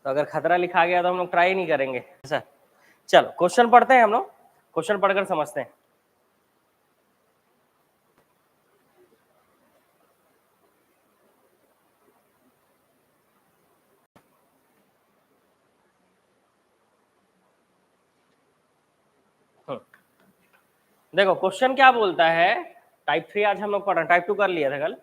तो अगर खतरा लिखा गया तो हम लोग ट्राई नहीं करेंगे ऐसा। चलो क्वेश्चन पढ़ते हैं हम लोग, क्वेश्चन पढ़कर समझते हैं। देखो क्वेश्चन क्या बोलता है, टाइप 3 आज हम लोग पढ़ रहे हैं, टाइप 2 कर लिया था कल।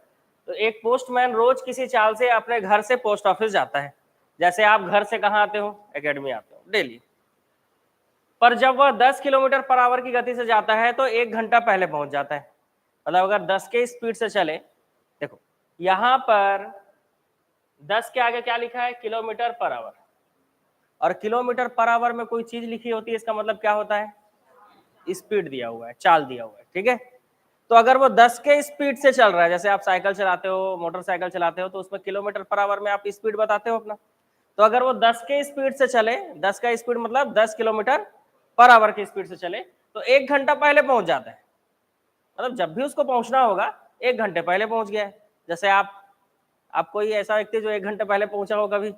तो एक पोस्टमैन रोज किसी चाल से अपने घर से पोस्ट ऑफिस जाता है। जैसे आप घर से कहाँ आते हो, एकेडमी आते हो डेली। पर जब वह 10 किलोमीटर पर आवर की गति से जाता है तो 1 घंटा पहले पहुंच जाता है। मतलब अगर 10 के स्पीड से चले, देखो यहां पर 10 के आगे क्या लिखा है, किलोमीटर पर आवर, और किलोमीटर पर आवर में कोई चीज लिखी होती है, इसका मतलब क्या होता है, स्पीड दिया हुआ है, चाल दिया हुआ है, ठीक है। तो अगर वो 10 के स्पीड से चल रहा है, जैसे आप साइकिल चलाते हो, मोटरसाइकिल चलाते हो, तो उसमें किलोमीटर पर आवर में आप स्पीड बताते हो अपना। तो अगर वो 10 के स्पीड से चले, 10 का स्पीड मतलब 10 किलोमीटर पर आवर की स्पीड से चले, तो 1 घंटा पहले पहुंच जाता है। मतलब जब भी उसको पहुंचना होगा 1 घंटे पहले पहुंच गया है। जैसे आप कोई ऐसा व्यक्ति जो 1 घंटे पहले पहुंचा हो कभी?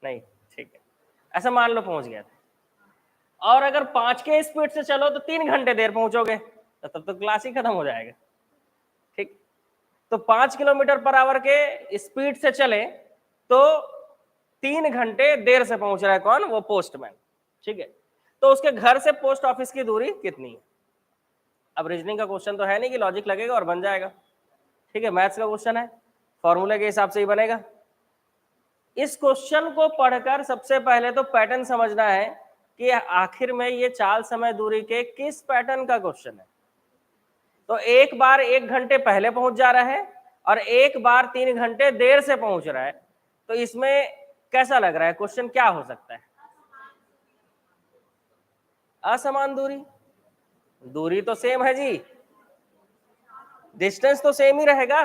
नहीं, ठीक है, ऐसा मान लो पहुंच गया था। और अगर 5 के स्पीड से चलो तो 3 घंटे देर पहुंचोगे, तो तब तो क्लास ही खत्म हो जाएगा, ठीक। तो 5 किलोमीटर पर आवर के स्पीड से चले तो 3 घंटे देर से पहुंच रहा है कौन, वो पोस्टमैन, ठीक है। तो उसके घर से पोस्ट ऑफिस की दूरी कितनी है? अब रीजनिंग का क्वेश्चन तो है नहीं कि लॉजिक लगेगा और बन जाएगा, ठीक है, मैथ्स का क्वेश्चन है, फॉर्मूले के हिसाब से ही बनेगा। इस क्वेश्चन को पढ़कर सबसे पहले तो पैटर्न समझना है कि आखिर में ये चाल समय दूरी के किस पैटर्न का क्वेश्चन है। तो एक बार 1 घंटे पहले पहुंच जा रहा है और एक बार 3 घंटे देर से पहुंच रहा है, तो इसमें कैसा लग रहा है क्वेश्चन, क्या हो सकता है? असमान दूरी, दूरी तो सेम है जी, डिस्टेंस तो सेम ही रहेगा।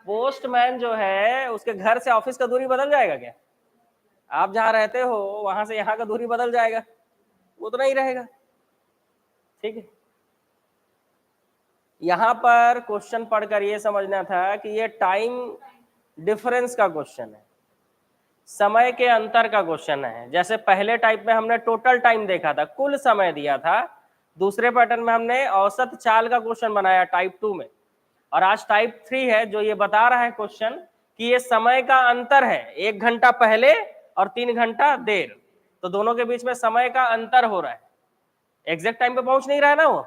पोस्टमैन जो है उसके घर से ऑफिस का दूरी बदल जाएगा क्या? आप जहां रहते हो वहां से यहाँ का दूरी बदल जाएगा? वो तो नहीं रहेगा, ठीक है। यहां पर क्वेश्चन पढ़कर ये समझना था कि ये टाइम डिफरेंस का क्वेश्चन है, समय के अंतर का क्वेश्चन है। जैसे पहले टाइप में हमने टोटल टाइम देखा था, कुल समय दिया था। दूसरे पैटर्न में हमने औसत चाल का क्वेश्चन बनाया टाइप 2 में। और आज टाइप 3 है जो ये बता रहा है क्वेश्चन कि ये समय का अंतर है, 1 घंटा पहले और 3 घंटा देर, तो दोनों के बीच में समय का अंतर हो रहा है, एग्जैक्ट टाइम पे पहुंच नहीं रहा है ना वो।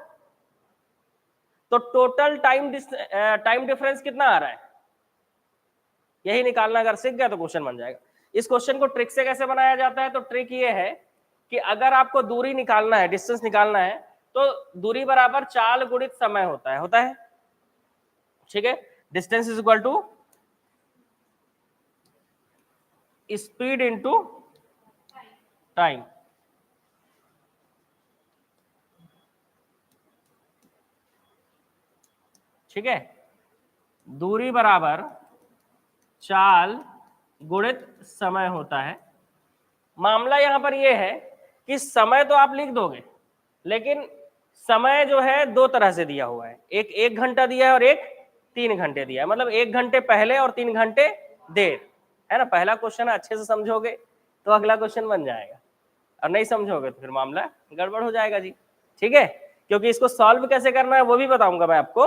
तो टोटल टाइम डिफरेंस कितना आ रहा है, यही निकालना अगर सीख गया तो क्वेश्चन बन जाएगा। इस क्वेश्चन को ट्रिक से कैसे बनाया जाता है, तो ट्रिक ये है कि अगर आपको दूरी निकालना है, डिस्टेंस निकालना है, तो दूरी बराबर चाल गुणित समय होता है, ठीक है। Distance is equal to speed into time, ठीक है। दूरी बराबर चाल गुणित समय होता है। मामला यहां पर यह है कि समय तो आप लिख दोगे, लेकिन समय जो है दो तरह से दिया हुआ है, एक 1 घंटा दिया है और एक 3 घंटे दिया है। मतलब 1 घंटे पहले और 3 घंटे देर, है ना। पहला क्वेश्चन अच्छे से समझोगे तो अगला क्वेश्चन बन जाएगा, और नहीं समझोगे तो फिर मामला गड़बड़ हो जाएगा जी, ठीक है। क्योंकि इसको सॉल्व कैसे करना है वो भी बताऊंगा मैं आपको।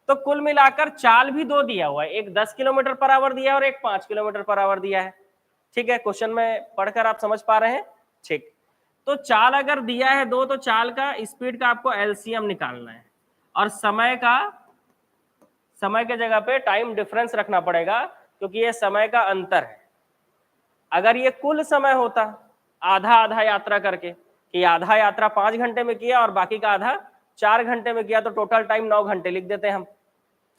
तो कुल मिलाकर चाल भी दो दिया हुआ है, एक 10 किलोमीटर पर आवर दिया है और एक 5 किलोमीटर पर आवर दिया है, ठीक है। क्वेश्चन में पढ़कर आप समझ पा रहे हैं, ठीक। तो चाल अगर दिया है दो, तो चाल का स्पीड का आपको एलसीएम निकालना है, और समय के जगह पे टाइम डिफरेंस रखना पड़ेगा, क्योंकि ये समय का अंतर है। अगर ये कुल समय होता आधा आधा यात्रा करके, कि आधा यात्रा 5 घंटे में किया और बाकी का आधा 4 घंटे में किया, तो टोटल टाइम 9 घंटे लिख देते हैं हम,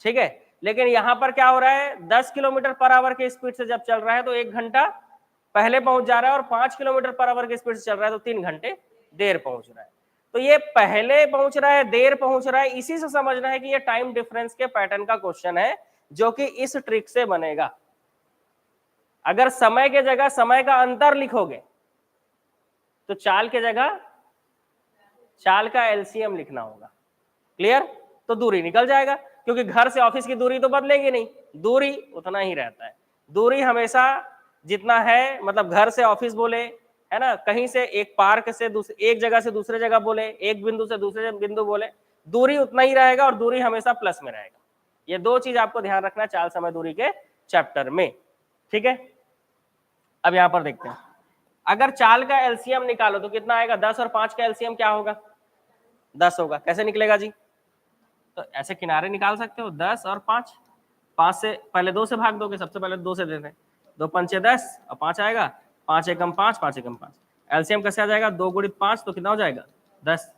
ठीक है। लेकिन यहां पर क्या हो रहा है, 10 किलोमीटर पर आवर के स्पीड से जब चल रहा है तो 1 घंटा पहले पहुंच जा रहा है, और 5 किलोमीटर पर आवर की स्पीड से चल रहा है तो 3 घंटे देर पहुंच रहा है। तो ये पहले पहुंच रहा है, देर पहुंच रहा है, इसी से समझना है कि ये टाइम डिफरेंस के पैटर्न का क्वेश्चन है, जो कि इस ट्रिक से बनेगा। अगर समय के जगह समय का अंतर लिखोगे तो चाल के जगह चाल का एलसीएम लिखना होगा, क्लियर। तो दूरी निकल जाएगा, क्योंकि घर से ऑफिस की दूरी तो बदलेगी नहीं, दूरी उतना ही रहता है। दूरी हमेशा जितना है, मतलब घर से ऑफिस बोले, है ना, कहीं से एक पार्क से एक जगह से दूसरे जगह बोले, एक बिंदु से दूसरे बिंदु बोले, दूरी उतना ही रहेगा और दूरी हमेशा प्लस में रहेगा। ये दो चीज आपको ध्यान रखना है चाल समय दूरी के चैप्टर में, ठीक है। अब यहां पर देखते हैं, अगर चाल का एलसीएम निकालो तो कितना आएगा, 10 और 5 का एलसीएम क्या होगा, 10 होगा। कैसे निकलेगा जी, तो ऐसे किनारे निकाल सकते हो, 10 और 5, 5 से पहले 2 से भाग दोगे, सबसे पहले 2 से देते हैं, 2 पंचे 10 और 5 आएगा, 5 एकम 5, 5 एकम 5, एलसीएम कैसे आ जाएगा, 2 गुणित 5 तो कितना हो जाएगा, 10।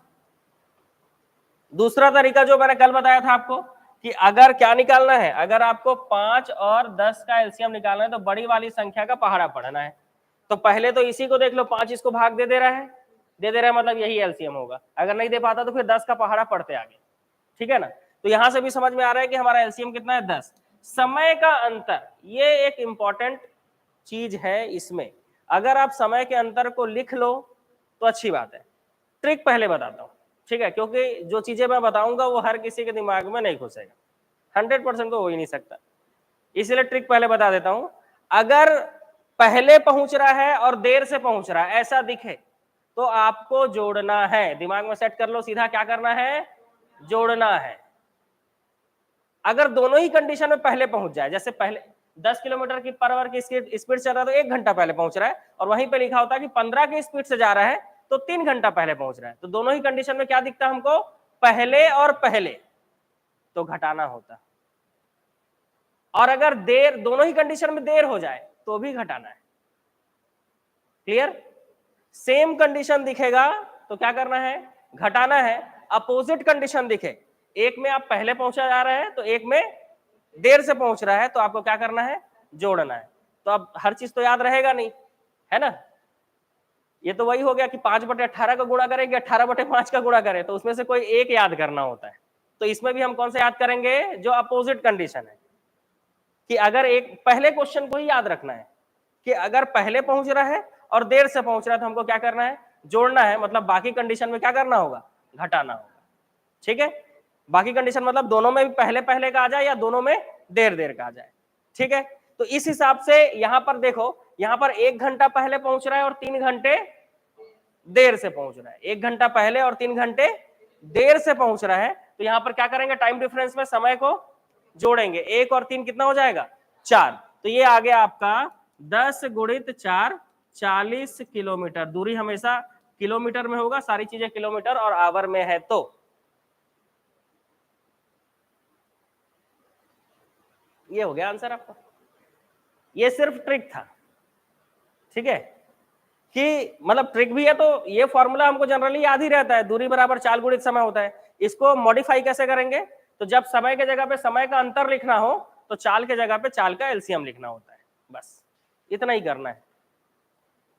दूसरा तरीका जो मैंने कल बताया था आपको कि अगर क्या निकालना है, अगर आपको 5 और 10 का एलसीएम निकालना है तो बड़ी वाली संख्या का पहाड़ा पढ़ना है। तो पहले तो इसी को देख लो, 5 इसको भाग दे दे रहा है, मतलब यही एलसीएम होगा। अगर नहीं दे पाता तो फिर 10 का पहाड़ा पढ़ते आगे, ठीक है ना। तो यहां से भी समझ में आ रहा है कि हमारा एलसीएम कितना है, 10। समय का अंतर, ये एक इंपॉर्टेंट चीज है इसमें, अगर आप समय के अंतर को लिख लो तो अच्छी बात है। ट्रिक पहले बताता हूं, ठीक है, क्योंकि जो चीजें मैं बताऊंगा वो हर किसी के दिमाग में नहीं घुसेगा, 100% तो हो ही नहीं सकता, इसलिए ट्रिक पहले बता देता हूं। अगर पहले पहुंच रहा है और देर से पहुंच रहा है ऐसा दिखे तो आपको जोड़ना है, दिमाग में सेट कर लो, सीधा क्या करना है, जोड़ना है। अगर दोनों ही कंडीशन में पहले पहुंच जाए, जैसे पहले 10 किलोमीटर की पर आवर की स्पीड चल रहा है तो 1 घंटा पहले पहुंच रहा है, और वहीं पे लिखा होता है कि 15 की स्पीड से जा रहा है तो 3 घंटा पहले पहुंच रहा है, तो दोनों ही कंडीशन में क्या दिखता है हमको, पहले और पहले, तो घटाना होता। और अगर देर, दोनों ही कंडीशन में देर हो जाए तो भी घटाना है। क्लियर, सेम कंडीशन दिखेगा तो क्या करना है, घटाना है। अपोजिट कंडीशन दिखे, एक में आप पहले पहुंचा जा रहे हैं तो एक में देर से पहुंच रहा है, तो आपको क्या करना है, जोड़ना है। तो अब हर चीज तो याद रहेगा नहीं, है ना। ये तो वही हो गया कि 5/18 का गुणा करेंगे, 18/5 का गुणा करें, तो उसमें से कोई एक याद करना होता है। तो इसमें भी हम कौन सा याद करेंगे, जो अपोजिट कंडीशन है, कि अगर एक पहले क्वेश्चन को ही याद रखना है कि अगर पहले पहुंच रहा है और देर से पहुंच रहा है तो हमको क्या करना है, जोड़ना है, मतलब बाकी कंडीशन में क्या करना होगा, घटाना होगा, ठीक है। बाकी कंडीशन मतलब दोनों में भी पहले पहले का आ जाए या दोनों में देर देर का आ जाए, ठीक है। तो इस हिसाब से यहां पर देखो, यहां पर 1 घंटा पहले पहुंच रहा है और 3 घंटे देर से पहुंच रहा है, 1 घंटा पहले और 3 घंटे देर से पहुंच रहा है, तो यहां पर क्या करेंगे, टाइम डिफरेंस में समय को जोड़ेंगे, 1 और 3 कितना हो जाएगा, 4। तो ये आ गया आपका 10 गुणित 4, 40 किलोमीटर। दूरी हमेशा किलोमीटर में होगा, सारी चीजें किलोमीटर और आवर में है। तो ये हो गया आंसर आपका, ये सिर्फ ट्रिक था, ठीक है, कि मतलब ट्रिक भी है तो ये फॉर्मूला हमको जनरली याद ही रहता है, दूरी बराबर चाल गुणित समय होता है। इसको मॉडिफाई कैसे करेंगे, तो जब समय के जगह पे समय का अंतर लिखना हो तो चाल के जगह पे चाल का एलसीएम लिखना होता है, बस इतना ही करना है।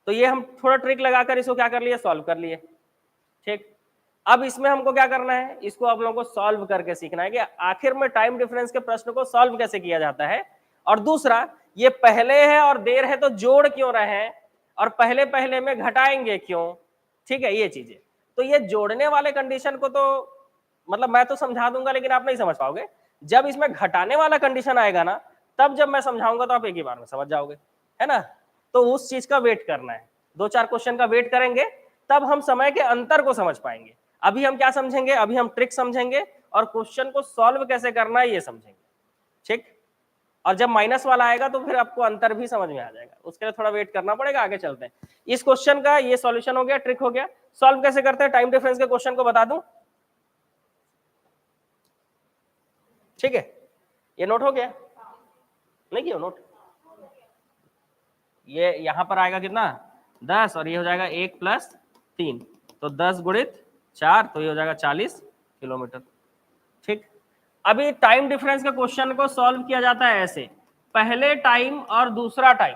तो ये हम थोड़ा ट्रिक लगाकर इसको क्या कर लिए, सॉल्व कर लिए, ठीक। अब इसमें हमको क्या करना है, इसको आप लोगों को सॉल्व करके सीखना है कि आखिर में टाइम डिफरेंस के प्रश्न को सॉल्व कैसे किया जाता है। और दूसरा, ये पहले है और देर है तो जोड़ क्यों रहे हैं, और पहले पहले में घटाएंगे क्यों, ठीक है, ये चीजें। तो ये जोड़ने वाले कंडीशन को तो मतलब मैं तो समझा दूंगा लेकिन आप नहीं समझ पाओगे, जब इसमें घटाने वाला कंडीशन आएगा ना, तब जब मैं समझाऊंगा तो आप एक ही बार में समझ जाओगे, है ना। तो उस चीज का वेट करना है, 2-4 क्वेश्चन का वेट करेंगे, तब हम समय के अंतर को समझ पाएंगे। अभी हम क्या समझेंगे, अभी हम ट्रिक समझेंगे और क्वेश्चन को सॉल्व कैसे करना है ये समझेंगे, ठीक। और जब माइनस वाला आएगा तो फिर आपको अंतर भी समझ में आ जाएगा, उसके लिए थोड़ा वेट करना पड़ेगा। आगे चलते हैं, इस क्वेश्चन का ये सॉल्यूशन हो गया, ट्रिक हो गया। सॉल्व कैसे करते हैं टाइम डिफरेंस के क्वेश्चन को बता दूं, ठीक है। ये नोट हो गया, नहीं किया नोट, ये यहां पर आएगा कितना, 10, और ये हो जाएगा 1 + 3, तो 10 गुणित 4, तो ये हो जाएगा 40 किलोमीटर, ठीक। अभी टाइम डिफरेंस के क्वेश्चन को सॉल्व किया जाता है ऐसे, पहले टाइम और दूसरा टाइम।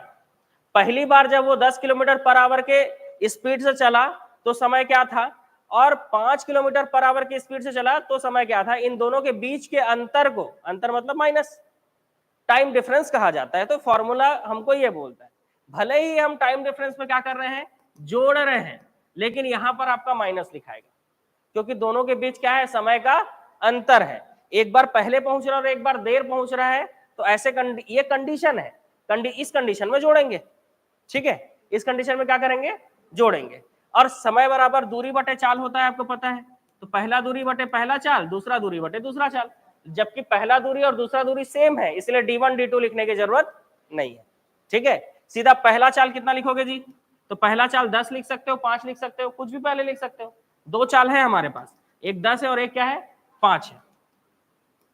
पहली बार जब वो 10 किलोमीटर पर आवर के स्पीड से चला तो समय क्या था, और 5 किलोमीटर पर आवर की स्पीड से चला तो समय क्या था, इन दोनों के बीच के अंतर को, अंतर मतलब माइनस, टाइम डिफरेंस कहा जाता है। तो फॉर्मूला हमको ये बोलता है, भले ही हम टाइम डिफरेंस में क्या कर रहे हैं, जोड़ रहे हैं, लेकिन यहां पर आपका माइनस लिखाएगा, क्योंकि दोनों के बीच क्या है, समय का अंतर है। एक बार पहले पहुंच रहा है और एक बार देर पहुंच रहा है, तो ऐसे ये कंडीशन है। इस कंडीशन में जोड़ेंगे, ठीक है, इस कंडीशन में क्या करेंगे, जोड़ेंगे। और समय बराबर दूरी बटे चाल होता है, आपको पता है, तो पहला दूरी बटे पहला चाल, दूसरा दूरी बटे दूसरा चाल, जबकि पहला दूरी और दूसरा दूरी सेम है, इसलिए d1 d2 लिखने की जरूरत नहीं है, ठीक है। सीधा पहला चाल कितना लिखोगे जी, तो पहला चाल 10 लिख सकते हो, 5 लिख सकते हो, कुछ भी पहले लिख सकते हो, दो चाल है हमारे पास, एक 10 है और एक क्या है, 5 है,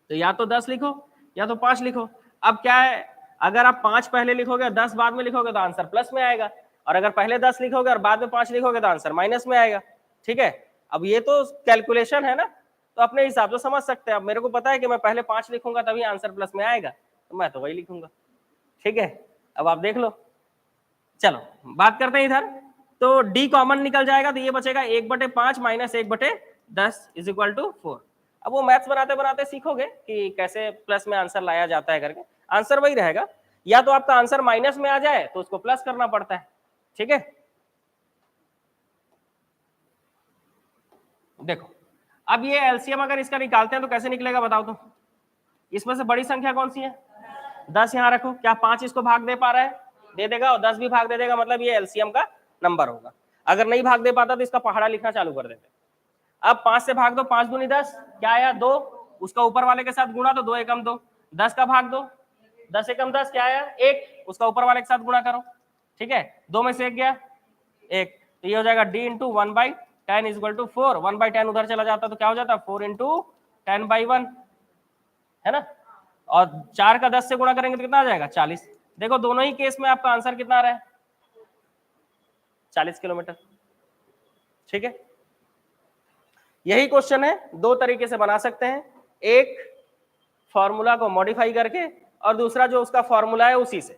तो या तो 10 लिखो या तो 5 लिखो। अब क्या है, अगर आप 5 पहले लिखोगे 10 बाद में लिखोगे तो आंसर प्लस में आएगा, और अगर पहले 10 लिखोगे और बाद में 5 लिखोगे तो आंसर माइनस में आएगा, ठीक है। अब ये तो कैलकुलेशन है ना, तो अपने हिसाब से समझ सकते हैं। अब मेरे को पता है कि मैं पहले 5 लिखूंगा तभी आंसर प्लस में आएगा, तो मैं तो वही लिखूंगा, ठीक है। अब आप देख लो, चलो बात करते हैं इधर, तो डी कॉमन निकल जाएगा, तो ये बचेगा 1/5 माइनस 1/10 इज इक्वल टू 4। अब वो मैथ्स बनाते बनाते सीखोगे कि कैसे प्लस में आंसर लाया जाता है करके, आंसर वही रहेगा, या तो आपका आंसर माइनस में आ जाए तो उसको प्लस करना पड़ता है, ठीक है। देखो अब ये एलसीएम अगर इसका निकालते हैं तो कैसे निकलेगा बताओ तो, इसमें से बड़ी संख्या कौन सी है, 10 यहाँ रखो, क्या 5 इसको भाग दे पा रहा है, दे देगा, और 10 भी भाग दे देगा, मतलब ये एलसीएम का नंबर होगा। अगर नहीं भाग दे पाता तो इसका पहाड़ा लिखना चालू कर देते। अब 5 से भाग दो, 5 दूनी 10, क्या आया 2, उसका ऊपर वाले के साथ गुणा, तो 2 एकम 2, 10 का भाग दो, 10 एकम 10, क्या आया 1, उसका ऊपर वाले के साथ गुणा करो, ठीक है, 2 में से 1 गया 1, तो ये हो जाएगा d into 1/10 is equal to 4, 1/10 उधर चला जाता तो क्या हो जाता 4 इंटू 10/1, है ना, और 4 का 10 से गुणा करेंगे तो कितना आ जाएगा 40। देखो दोनों ही केस में आपका आंसर कितना आ रहा है, 40 किलोमीटर, ठीक है। यही क्वेश्चन है, दो तरीके से बना सकते हैं, एक फॉर्मूला को मॉडिफाई करके और दूसरा जो उसका फॉर्मूला है उसी से।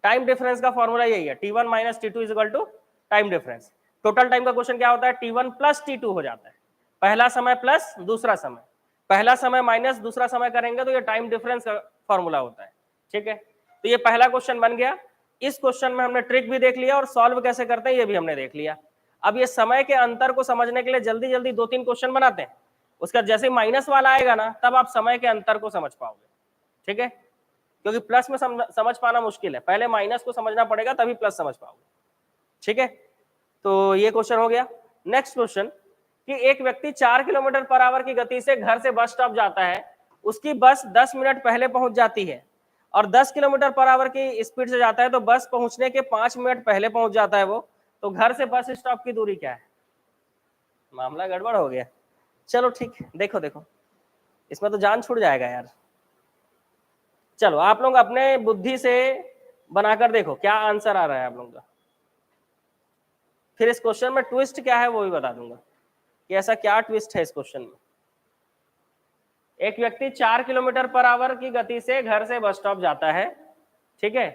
टाइम डिफरेंस का फॉर्मूला यही है, t1 minus t2 is equal to time difference. Total time का क्वेश्चन क्या होता है, t1 प्लस t2 हो जाता है, पहला समय प्लस दूसरा समय, पहला समय माइनस दूसरा समय करेंगे तो ये टाइम डिफरेंस का फॉर्मूला होता है, ठीक है। तो ये पहला क्वेश्चन बन गया। इस क्वेश्चन में हमने ट्रिक भी देख लिया और सॉल्व कैसे करते हैं ये भी हमने देख लिया। अब ये समय के अंतर को समझने के लिए जल्दी जल्दी 2-3 क्वेश्चन बनाते हैं, उसका जैसे माइनस वाला आएगा ना तब आप समय के अंतर को समझ पाओगे, ठीक है, क्योंकि प्लस में समझ पाना मुश्किल है, पहले माइनस को समझना पड़ेगा तभी प्लस समझ पाओगे, ठीक है। तो ये क्वेश्चन हो गया। नेक्स्ट क्वेश्चन कि एक व्यक्ति 4 किलोमीटर पर आवर की गति से घर से बस स्टॉप जाता है, उसकी बस 10 मिनट पहले पहुंच जाती है, और 10 किलोमीटर पर आवर की स्पीड से जाता है तो बस पहुंचने के 5 मिनट पहले पहुंच जाता है वो, तो घर से बस स्टॉप की दूरी क्या है, मामला गड़बड़ हो गया। चलो ठीक, देखो देखो इसमें तो जान छूट जाएगा यार। चलो आप लोग अपने बुद्धि से बनाकर देखो क्या आंसर आ रहा है आप लोगों का, फिर इस क्वेश्चन में ट्विस्ट क्या है वो भी बता दूंगा कि ऐसा क्या ट्विस्ट है इस क्वेश्चन में। एक व्यक्ति 4 किलोमीटर पर आवर की गति से घर से बस स्टॉप जाता है, ठीक है,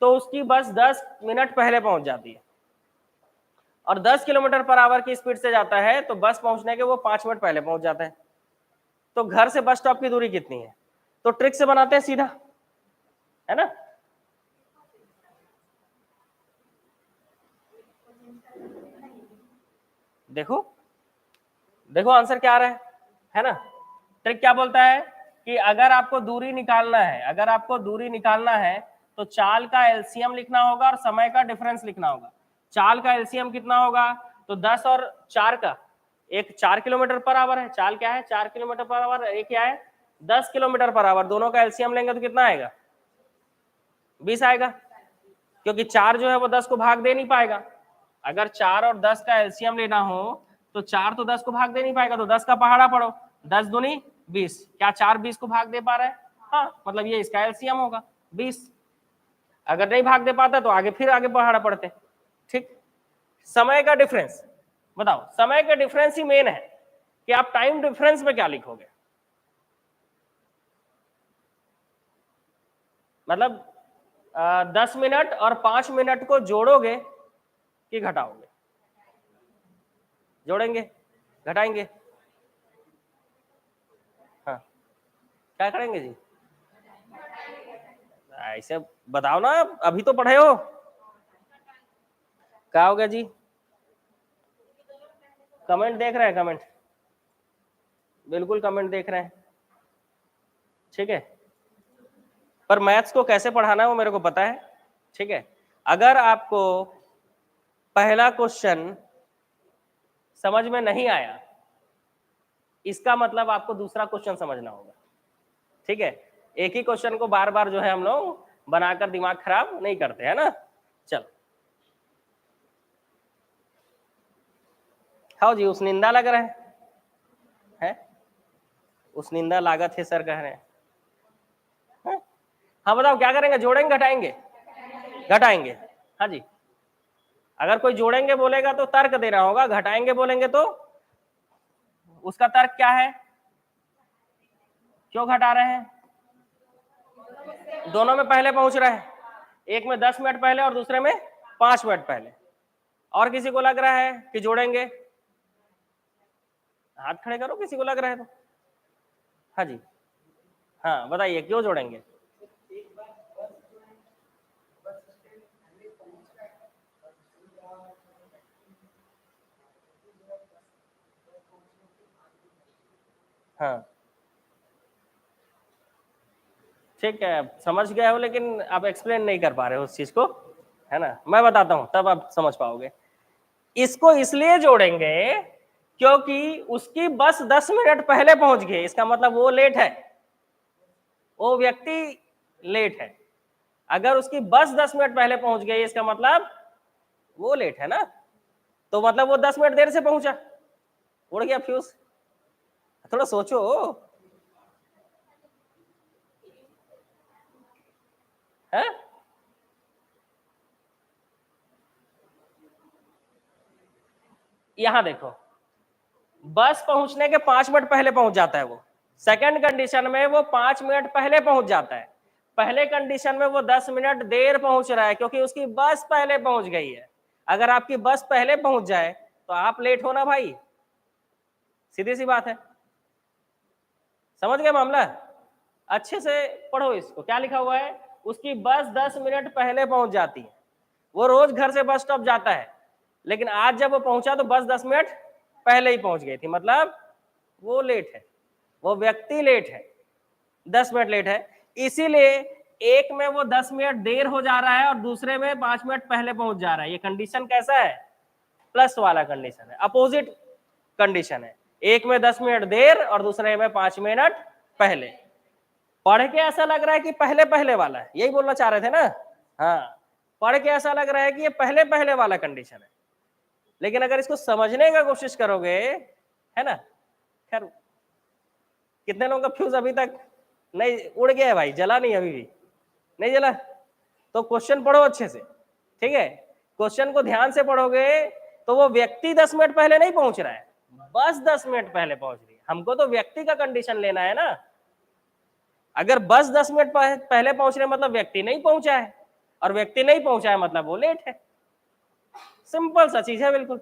तो उसकी बस 10 मिनट पहले पहुंच जाती है, और 10 किलोमीटर पर आवर की स्पीड से जाता है तो बस पहुंचने के वो 5 मिनट पहले पहुंच जाता है, तो घर से बस स्टॉप की दूरी कितनी है, तो ट्रिक से बनाते हैं सीधा, है ना। देखो देखो आंसर क्या आ रहा है ना। ट्रिक क्या बोलता है कि अगर आपको दूरी निकालना है, अगर आपको दूरी निकालना है तो चाल का एलसीएम लिखना होगा और समय का डिफरेंस लिखना होगा। चाल का एलसीएम कितना होगा, तो 10 और 4 का, एक 4 किलोमीटर पर आवर है, चाल क्या है 4 किलोमीटर पर आवर, एक क्या है 10 किलोमीटर पर आवर, दोनों का एलसीएम लेंगे तो कितना आएगा 20 आएगा, क्योंकि 4 जो है वो 10 को भाग दे नहीं पाएगा। अगर 4 और 10 का एलसीएम लेना हो तो 4 तो 10 को भाग दे नहीं पाएगा, तो 10 का पहाड़ा पढ़ो, 10 दूनी 20, क्या 4 20 को भाग दे पा रहा है, हाँ, मतलब ये इसका एलसीएम होगा 20। अगर नहीं भाग दे पाता तो आगे फिर आगे पहाड़ा पढ़ते, ठीक। समय का डिफरेंस बताओ, समय का डिफरेंस ही मेन है कि आप टाइम डिफरेंस में क्या लिखोगे, मतलब 10 मिनट और 5 मिनट को जोड़ोगे कि घटाओगे, जोड़ेंगे घटाएंगे, हाँ क्या करेंगे जी, ऐसे बताओ ना, अभी तो पढ़े हो, क्या हो गया जी, कमेंट देख रहे हैं, कमेंट बिल्कुल कमेंट देख रहे हैं, ठीक है। पर मैथ्स को कैसे पढ़ाना है वो मेरे को पता है, ठीक है। अगर आपको पहला क्वेश्चन समझ में नहीं आया, इसका मतलब आपको दूसरा क्वेश्चन समझना होगा, ठीक है। एक ही क्वेश्चन को बार बार जो है हम लोग बनाकर दिमाग खराब नहीं करते, है ना। चलो, हाँ जी, उस निंदा लग रहा है? उस निंदा लागत है सर कह रहे हैं। हाँ बताओ क्या करेंगे, जोड़ेंगे घटाएंगे? घटाएंगे। हाँ जी, अगर कोई जोड़ेंगे बोलेगा तो तर्क देना होगा, घटाएंगे बोलेंगे तो उसका तर्क क्या है, क्यों घटा रहे हैं? दोनों में पहले पहुंच रहा है, एक में 10 मिनट पहले और दूसरे में 5 मिनट पहले। और किसी को लग रहा है कि जोड़ेंगे? हाथ खड़े करो किसी को लग रहा है तो। हाँ जी, हाँ बताइए क्यों जोड़ेंगे? हाँ ठीक है, समझ गए हो, लेकिन आप एक्सप्लेन नहीं कर पा रहे हो उस चीज को, है ना। मैं बताता हूं तब आप समझ पाओगे। इसको इसलिए जोड़ेंगे क्योंकि उसकी बस 10 मिनट पहले पहुंच गई, इसका मतलब वो लेट है, वो व्यक्ति लेट है। अगर उसकी बस 10 मिनट पहले पहुंच गई, इसका मतलब वो लेट है ना, तो मतलब वो 10 मिनट देर से पहुंचा। उड़ गया फ्यूज, थोड़ा सोचो। है यहां देखो, बस पहुंचने के 5 मिनट पहले पहुंच जाता है वो, सेकंड कंडीशन में वो 5 मिनट पहले पहुंच जाता है, पहले कंडीशन में वो 10 मिनट देर पहुंच रहा है क्योंकि उसकी बस पहले पहुंच गई है। अगर आपकी बस पहले पहुंच जाए तो आप लेट हो ना भाई, सीधी सी बात है। समझ गए मामला? अच्छे से पढ़ो इसको, क्या लिखा हुआ है, उसकी बस 10 मिनट पहले पहुंच जाती है। वो रोज घर से बस स्टॉप जाता है, लेकिन आज जब वो पहुंचा तो बस 10 मिनट पहले ही पहुंच गई थी, मतलब वो लेट है, वो व्यक्ति लेट है, 10 मिनट लेट है। इसीलिए एक में वो 10 मिनट देर हो जा रहा है और दूसरे में 5 मिनट पहले पहुंच जा रहा है। ये कंडीशन कैसा है? प्लस वाला कंडीशन है, अपोजिट कंडीशन है। एक में 10 मिनट देर और दूसरे में 5 मिनट पहले। पढ़ के ऐसा लग रहा है कि पहले पहले वाला है, यही बोलना चाह रहे थे ना। हाँ, पढ़ के ऐसा लग रहा है कि ये पहले पहले वाला कंडीशन है, लेकिन अगर इसको समझने का कोशिश करोगे, है ना। खैर, कितने लोगों का फ्यूज अभी तक नहीं उड़ गया है भाई, जला नहीं, अभी भी नहीं जला? तो क्वेश्चन पढ़ो अच्छे से, ठीक है। क्वेश्चन को ध्यान से पढ़ोगे तो वो व्यक्ति 10 मिनट पहले नहीं पहुंच रहा है, बस 10 मिनट पहले पहुंच रही है। हमको तो व्यक्ति का कंडीशन लेना है ना। अगर बस 10 मिनट पहले पहुंच रहे मतलब व्यक्ति नहीं पहुंचा है, और व्यक्ति नहीं पहुंचा है मतलब वो लेट है। सिंपल सा चीज है बिल्कुल,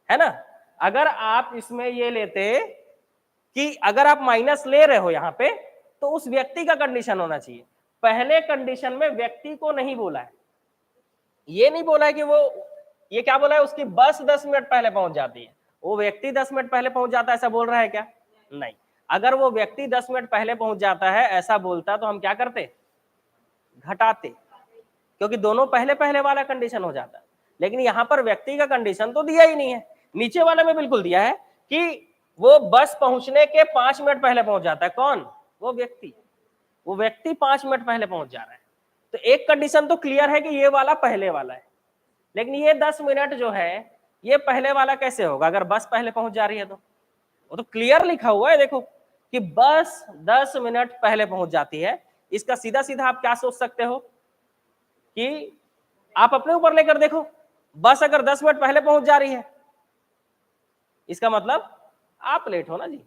है ना। अगर आप इसमें ये लेते कि अगर आप माइनस ले रहे हो यहां पे, तो उस व्यक्ति का कंडीशन होना चाहिए। पहले कंडीशन में व्यक्ति को नहीं बोला है, ये नहीं बोला है कि वो, ये क्या बोला है, उसकी बस 10 मिनट पहले पहुंच जाती है, वो व्यक्ति 10 मिनट पहले पहुंच जाता है, ऐसा बोल रहा है क्या? नहीं। अगर वो व्यक्ति 10 मिनट पहले पहुंच जाता है ऐसा बोलता तो हम क्या करते? घटाते, क्योंकि दोनों पहले पहले वाला कंडीशन हो जाता। लेकिन यहां पर व्यक्ति का कंडीशन तो दिया ही नहीं है, नीचे वाले में बिल्कुल दिया है कि वो बस पहुंचने के 5 मिनट पहले पहुंच जाता है। कौन? वो व्यक्ति, वो व्यक्ति 5 मिनट पहले पहुंच जा रहा है। तो एक कंडीशन तो क्लियर है कि ये वाला पहले वाला है, लेकिन ये 10 मिनट जो है ये पहले वाला कैसे होगा अगर बस पहले पहुंच जा रही है तो? वो तो क्लियर लिखा हुआ है देखो कि बस 10 मिनट पहले पहुंच जाती है। इसका सीधा सीधा आप क्या सोच सकते हो कि आप अपने ऊपर लेकर देखो, बस अगर 10 मिनट पहले पहुंच जा रही है इसका मतलब आप लेट हो ना जी,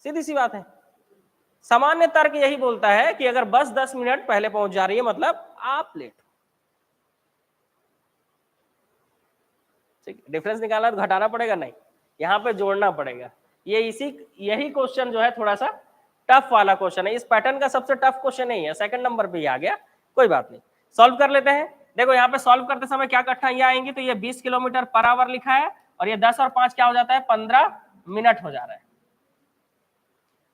सीधी सी बात है। सामान्य तर्क यही बोलता है कि अगर बस 10 मिनट पहले पहुंच जा रही है मतलब आप लेट हो। ठीक, डिफरेंस निकालना तो घटाना पड़ेगा नहीं, यहाँ पे जोड़ना पड़ेगा। ये यही क्वेश्चन जो है थोड़ा सा टफ वाला क्वेश्चन है, इस पैटर्न का सबसे टफ क्वेश्चन नहीं है, सेकंड नंबर पे ही आ गया, कोई बात नहीं, सॉल्व कर लेते हैं। देखो यहाँ पे सॉल्व करते समय क्या कठिनाइयां आएंगी, तो ये 20 किलोमीटर पर आवर लिखा है और ये 10 और 5 क्या हो जाता है, 15 मिनट हो जा रहा है।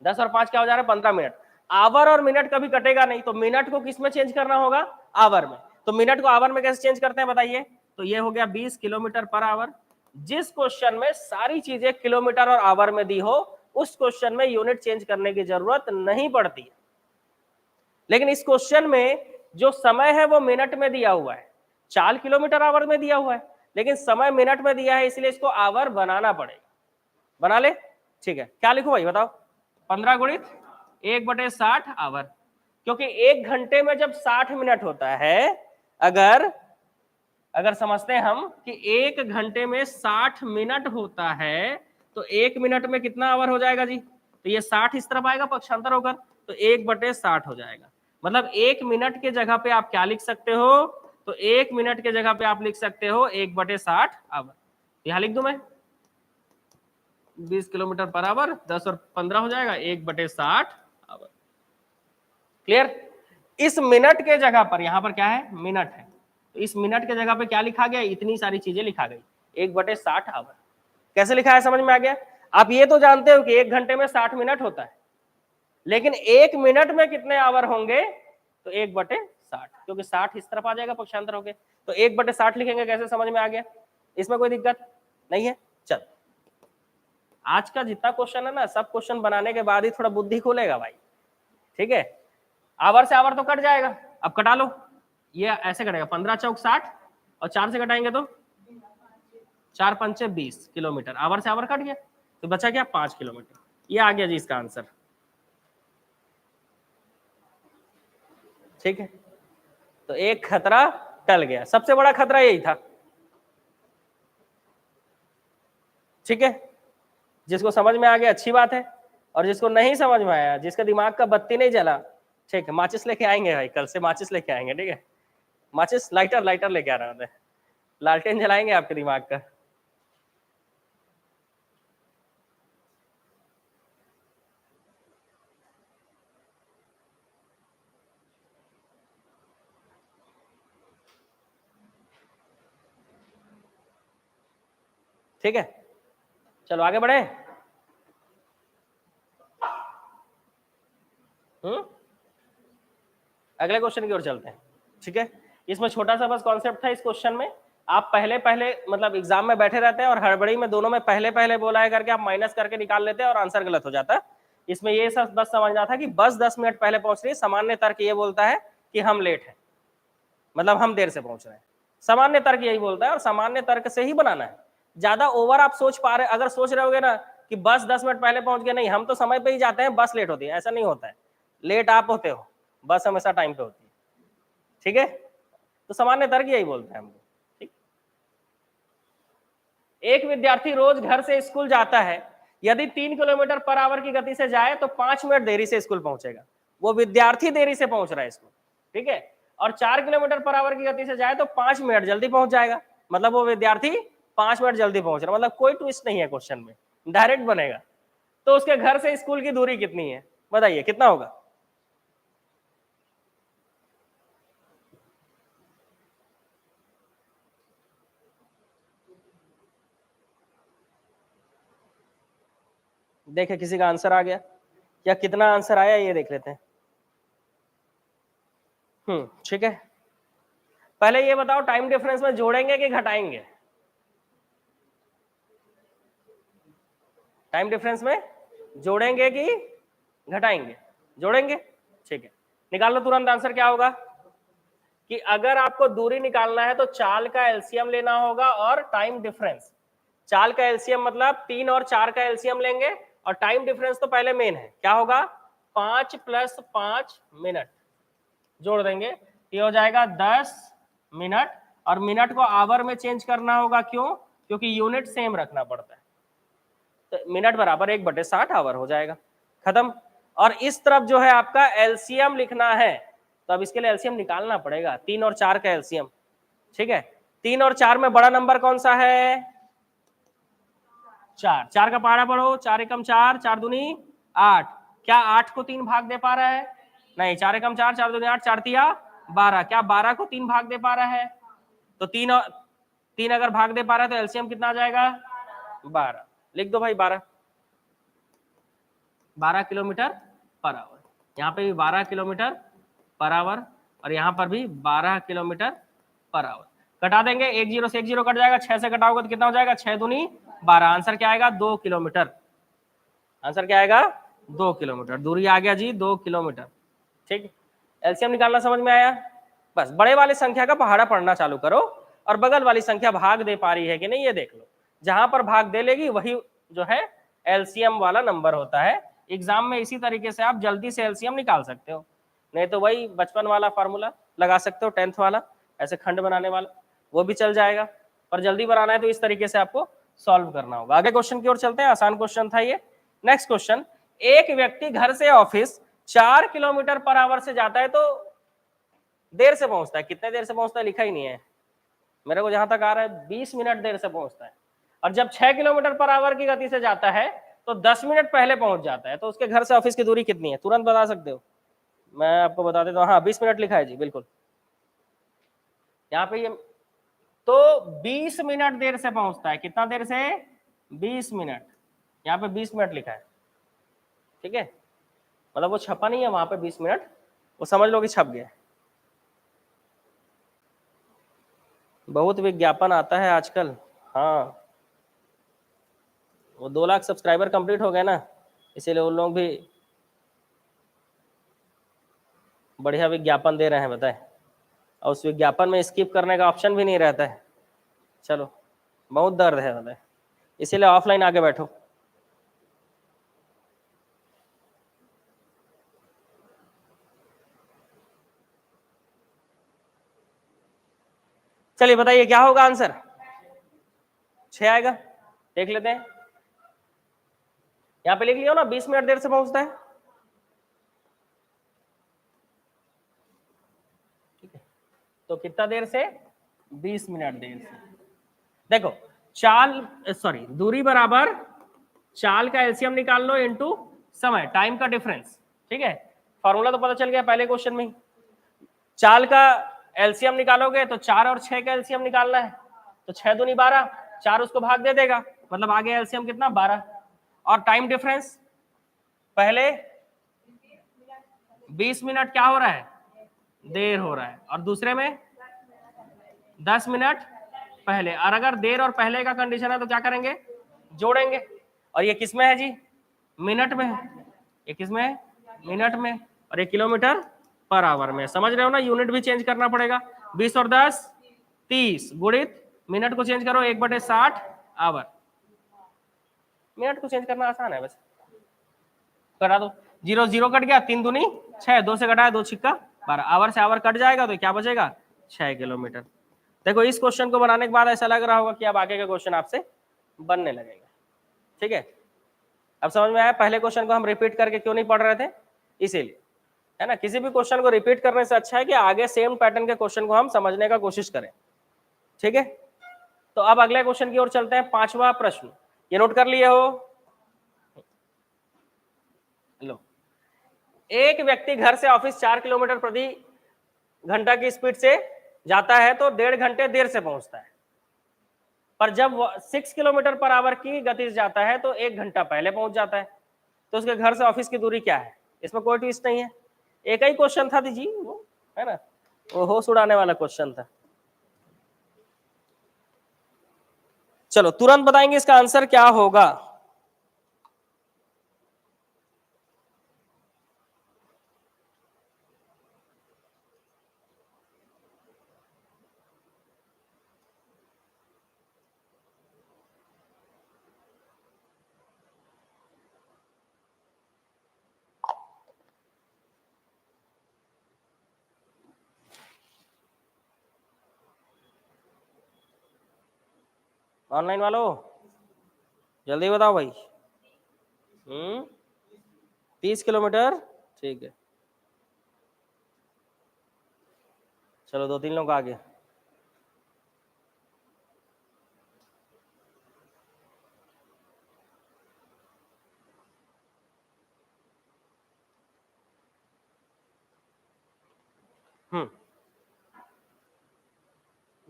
10 और 5 क्या हो जा रहा है 15 मिनट। आवर और मिनट कभी कटेगा नहीं, तो मिनट को किस में चेंज करना होगा, आवर में। तो मिनट को आवर में कैसे चेंज करते हैं बताइए। तो ये हो गया 20 किलोमीटर पर आवर। जिस क्वेश्चन में सारी चीजें किलोमीटर और आवर में दी हो उस क्वेश्चन में यूनिट चेंज करने की जरूरत नहीं पड़ती है। लेकिन इस क्वेश्चन में जो समय है वो मिनट में दिया हुआ है, 4 किलोमीटर आवर में दिया हुआ है, लेकिन समय मिनट में दिया है, इसलिए इसको आवर बनाना पड़ेगा। बना ले, ठीक है। क्या लिखूं भाई बताओ, 15 गुणित 1/60 आवर, क्योंकि 1 घंटे में जब 60 मिनट होता है, अगर समझते हैं हम कि 1 घंटे में 60 मिनट होता है, तो 1 मिनट में कितना आवर हो जाएगा जी, तो ये 60 इस तरफ आएगा पक्षांतर होकर, तो 1/60 हो जाएगा। मतलब 1 मिनट के जगह पे आप क्या लिख सकते हो, तो 1 मिनट के जगह पे आप लिख सकते हो 1/60 आवर। यहां लिख दूं मैं 20 किलोमीटर पर आवर, 10 और 15 हो जाएगा 1/60 आवर। क्लियर। इस मिनट के जगह पर, यहां पर क्या है मिनट है, तो इस मिनट के जगह पे क्या लिखा गया, इतनी सारी चीजें लिखा गई, 1/60 आवर। कैसे लिखा है समझ में आ गया। आप ये तो जानते हो कि 1 घंटे में 60 मिनट होता है, लेकिन 1 मिनट में कितने आवर होंगे, तो 1/60, क्योंकि 60 इस तरफ आ जाएगा पक्षांतर होके, तो 1/60 लिखेंगे। कैसे समझ में आ गया, इसमें कोई दिक्कत नहीं है। चल, आज का जितना क्वेश्चन है ना, सब क्वेश्चन बनाने के बाद ही थोड़ा बुद्धि खुलेगा भाई, ठीक है। आवर से आवर तो कट जाएगा, अब कटा लो, ये ऐसे कटेगा 15 चौक 60 और 4 से घटाएंगे तो 4 पंचे 20 किलोमीटर, आवर से आवर कट गया, तो बचा क्या 5 किलोमीटर। ये आ गया जी इसका आंसर, ठीक है। तो एक खतरा टल गया, सबसे बड़ा खतरा यही था, ठीक है। जिसको समझ में आ गया अच्छी बात है, और जिसको नहीं समझ में आया, जिसका दिमाग का बत्ती नहीं जला, ठीक है, माचिस लेके आएंगे भाई, कल से माचिस लेके आएंगे, ठीक है। माचिस लाइटर लेके आ रहा है, लालटेन जलाएंगे आपके दिमाग का। ठीक है, चलो आगे बढ़े। अगले क्वेश्चन की ओर चलते हैं, ठीक है। इसमें छोटा सा बस कॉन्सेप्ट था इस क्वेश्चन में। आप पहले मतलब एग्जाम में बैठे रहते हैं और हड़बड़ी में दोनों में पहले बोला है करके आप माइनस करके निकाल लेते हैं और आंसर गलत हो जाता है। इसमें ये सब बस समझना था कि बस 10 मिनट पहले पहुंच रही है। सामान्य तर्क ये बोलता है कि हम लेट है, मतलब हम देर से पहुंच रहे हैं। सामान्य तर्क यही बोलता है, और सामान्य तर्क से ही बनाना है। ज्यादा ओवर आप सोच पा रहे, अगर सोच रहे होगे ना कि बस 10 मिनट पहले पहुंच गए, नहीं, हम तो समय पे ही जाते हैं, बस लेट होती है, ऐसा नहीं होता है। लेट आप होते हो, बस हमेशा टाइम पे होती है, ठीक है। तो सामान्य तर्क यही बोलता है हमको, ठीक। एक विद्यार्थी रोज घर से स्कूल जाता है, यदि 3 किलोमीटर पर आवर की गति से जाए तो 5 मिनट देरी से स्कूल पहुंचेगा। वो विद्यार्थी देरी से पहुंच रहा है स्कूल, ठीक है। और 4 किलोमीटर पर आवर की गति से जाए तो 5 मिनट जल्दी पहुंच जाएगा, मतलब वो विद्यार्थी 5 मिनट जल्दी पहुंच रहा है। मतलब कोई ट्विस्ट नहीं है क्वेश्चन में, डायरेक्ट बनेगा। तो उसके घर से स्कूल की दूरी कितनी है बताइए, कितना होगा। देखे किसी का आंसर आ गया, या कितना आंसर आया ये देख लेते हैं। ठीक है। पहले ये बताओ, टाइम डिफरेंस में जोड़ेंगे कि घटाएंगे। टाइम डिफरेंस में जोड़ेंगे कि घटाएंगे, जोड़ेंगे, ठीक है। निकाल लो तुरंत आंसर क्या होगा, कि अगर आपको दूरी निकालना है तो चाल का एलसीएम लेना होगा और टाइम डिफरेंस। चाल का एलसीएम मतलब 3 और 4 का एलसीएम लेंगे, और टाइम डिफरेंस तो पहले मेन है, क्या होगा 5 + 5 मिनट जोड़ देंगे, ये हो जाएगा 10 मिनट। और मिनट को आवर में चेंज करना होगा, क्यों, क्योंकि यूनिट सेम रखना पड़ता है। तो मिनट बराबर 1/60 आवर हो जाएगा, खत्म। और इस तरफ जो है आपका एलसीएम लिखना है, तो अब इसके लिए एलसीएम निकालना पड़ेगा, 3 और 4 का एलसीएम, ठीक है। 3 और 4 में बड़ा नंबर कौन सा है, 4। 4 का पहाड़ा पढ़ो, 4 एकम 4, 4 दूनी 8। क्या 8 को 3 भाग दे पा रहा है, नहीं, 4 एकम 4, 4 दूनी 8, 4 तिया 12। क्या 12 को 3 भाग दे पा रहा है, तो 3 अगर भाग दे पा रहा है तो एलसीएम कितना आ जाएगा 12। लिख दो भाई 12। 12 किलोमीटर पर आवर, यहाँ पे भी 12 किलोमीटर पर आवर और यहाँ पर भी 12 किलोमीटर पर आवर। कटा देंगे, एक जीरो से एक जीरो कट जाएगा, 6 से कटाओगे तो कितना हो जाएगा, 6 दूनी 12। आंसर क्या आएगा, 2 किलोमीटर। आंसर क्या आएगा, 2 किलोमीटर। दूरी आ गया जी 2 किलोमीटर। ठीक, एलसीएम निकालना समझ में आया। बस बड़े वाली संख्या का पहाड़ा पढ़ना चालू करो और बगल वाली संख्या भाग दे पा रही है कि नहीं ये देख लो। जहां पर भाग दे लेगी वही जो है एलसीएम वाला नंबर होता है। एग्जाम में इसी तरीके से आप जल्दी से एलसीएम निकाल सकते हो, नहीं तो वही बचपन वाला फार्मूला लगा सकते हो, 10th वाला, ऐसे खंड बनाने वाला, वो भी चल जाएगा। पर जल्दी बनाना है तो इस तरीके से आपको सॉल्व करना होगा। अगले क्वेश्चन की ओर चलते हैं, आसान क्वेश्चन था ये। नेक्स्ट क्वेश्चन, एक व्यक्ति घर से ऑफिस 4 किलोमीटर पर आवर से जाता है तो देर से पहुंचता है। कितने देर से पहुंचता है लिखा ही नहीं है मेरे को, जहां तक आ रहा है 20 मिनट देर से पहुंचता है। और जब 6 किलोमीटर पर आवर की गति से जाता है तो 10 मिनट पहले पहुंच जाता है। तो उसके घर से ऑफिस की दूरी कितनी है, तुरंत बता सकते हो? मैं आपको बता देता हूँ, हाँ 20 मिनट लिखा है जी, बिल्कुल यहाँ पे ये। तो 20 मिनट देर से पहुंचता है, कितना देर से, 20 मिनट। यहाँ पे 20 मिनट लिखा है, ठीक है, मतलब वो छपा नहीं है वहां पे 20 मिनट, वो समझ लो कि छप गया। बहुत विज्ञापन आता है आजकल, हाँ वो 2 लाख सब्सक्राइबर कंप्लीट हो गए ना, इसीलिए उन लोग भी बढ़िया विज्ञापन दे रहे हैं बताए, और उस विज्ञापन में स्किप करने का ऑप्शन भी नहीं रहता है। चलो बहुत दर्द है बताए, इसीलिए ऑफलाइन आके बैठो। चलिए बताइए क्या होगा आंसर, 6 आएगा। देख लेते हैं, यहाँ पे लिख लिया ना 20 मिनट देर से पहुंचता है, ठीक है, तो कितना देर से, 20 मिनट देर से। देखो चाल सॉरी दूरी बराबर चाल का एलसीएम निकाल लो इनटू समय, टाइम का डिफरेंस, ठीक है। फॉर्मूला तो पता चल गया पहले क्वेश्चन में ही। चाल का एलसीएम निकालोगे तो 4 और 6 का एलसीएम निकालना है, तो 6 दूनी 12, 4 उसको भाग दे देगा, मतलब आ गया एलसीएम कितना, 12। और टाइम डिफरेंस, पहले 20 मिनट क्या हो रहा है, देर हो रहा है, और दूसरे में 10 मिनट पहले। और अगर देर और पहले का कंडीशन है तो क्या करेंगे, जोड़ेंगे। और ये किस में है जी, मिनट में है, ये किस में है, मिनट में, और ये किलोमीटर पर आवर में। समझ रहे हो ना, यूनिट भी चेंज करना पड़ेगा। 20 और 10 30 गुणित मिनट को चेंज करो 1/60 आवर। मिनट को चेंज करना आसान है बस, करा दो, 0 0 कट गया, 3 दूनी 6, 2 से घटाया 2 छिक्का 12, आवर से आवर कट जाएगा तो क्या बचेगा, 6 किलोमीटर। देखो इस क्वेश्चन को बनाने के बाद ऐसा लग रहा होगा कि अब आगे का क्वेश्चन आपसे बनने लगेगा, ठीक है। अब समझ में आया पहले क्वेश्चन को हम रिपीट करके क्यों नहीं पढ़ रहे थे, इसीलिए, है ना। किसी भी क्वेश्चन को रिपीट करने से अच्छा है कि आगे सेम पैटर्न के क्वेश्चन को हम समझने का कोशिश करें, ठीक है। तो अब अगले क्वेश्चन की ओर चलते हैं, 5वां प्रश्न, ये नोट कर लिए हो, लो। एक व्यक्ति घर से ऑफिस 4 किलोमीटर प्रति घंटा की स्पीड से जाता है तो 1.5 घंटे देर से पहुंचता है। पर जब 6 किलोमीटर पर आवर की गति से जाता है तो 1 घंटा पहले पहुंच जाता है। तो उसके घर से ऑफिस की दूरी क्या है, इसमें कोई ट्विस्ट नहीं है, एक ही क्वेश्चन था जी वो, है ना, वो होश उड़ाने वाला क्वेश्चन था। चलो तुरंत बताएंगे इसका आंसर क्या होगा। ऑनलाइन वालों जल्दी बताओ भाई। 30 किलोमीटर, ठीक है, चलो 2-3 लोग आगे।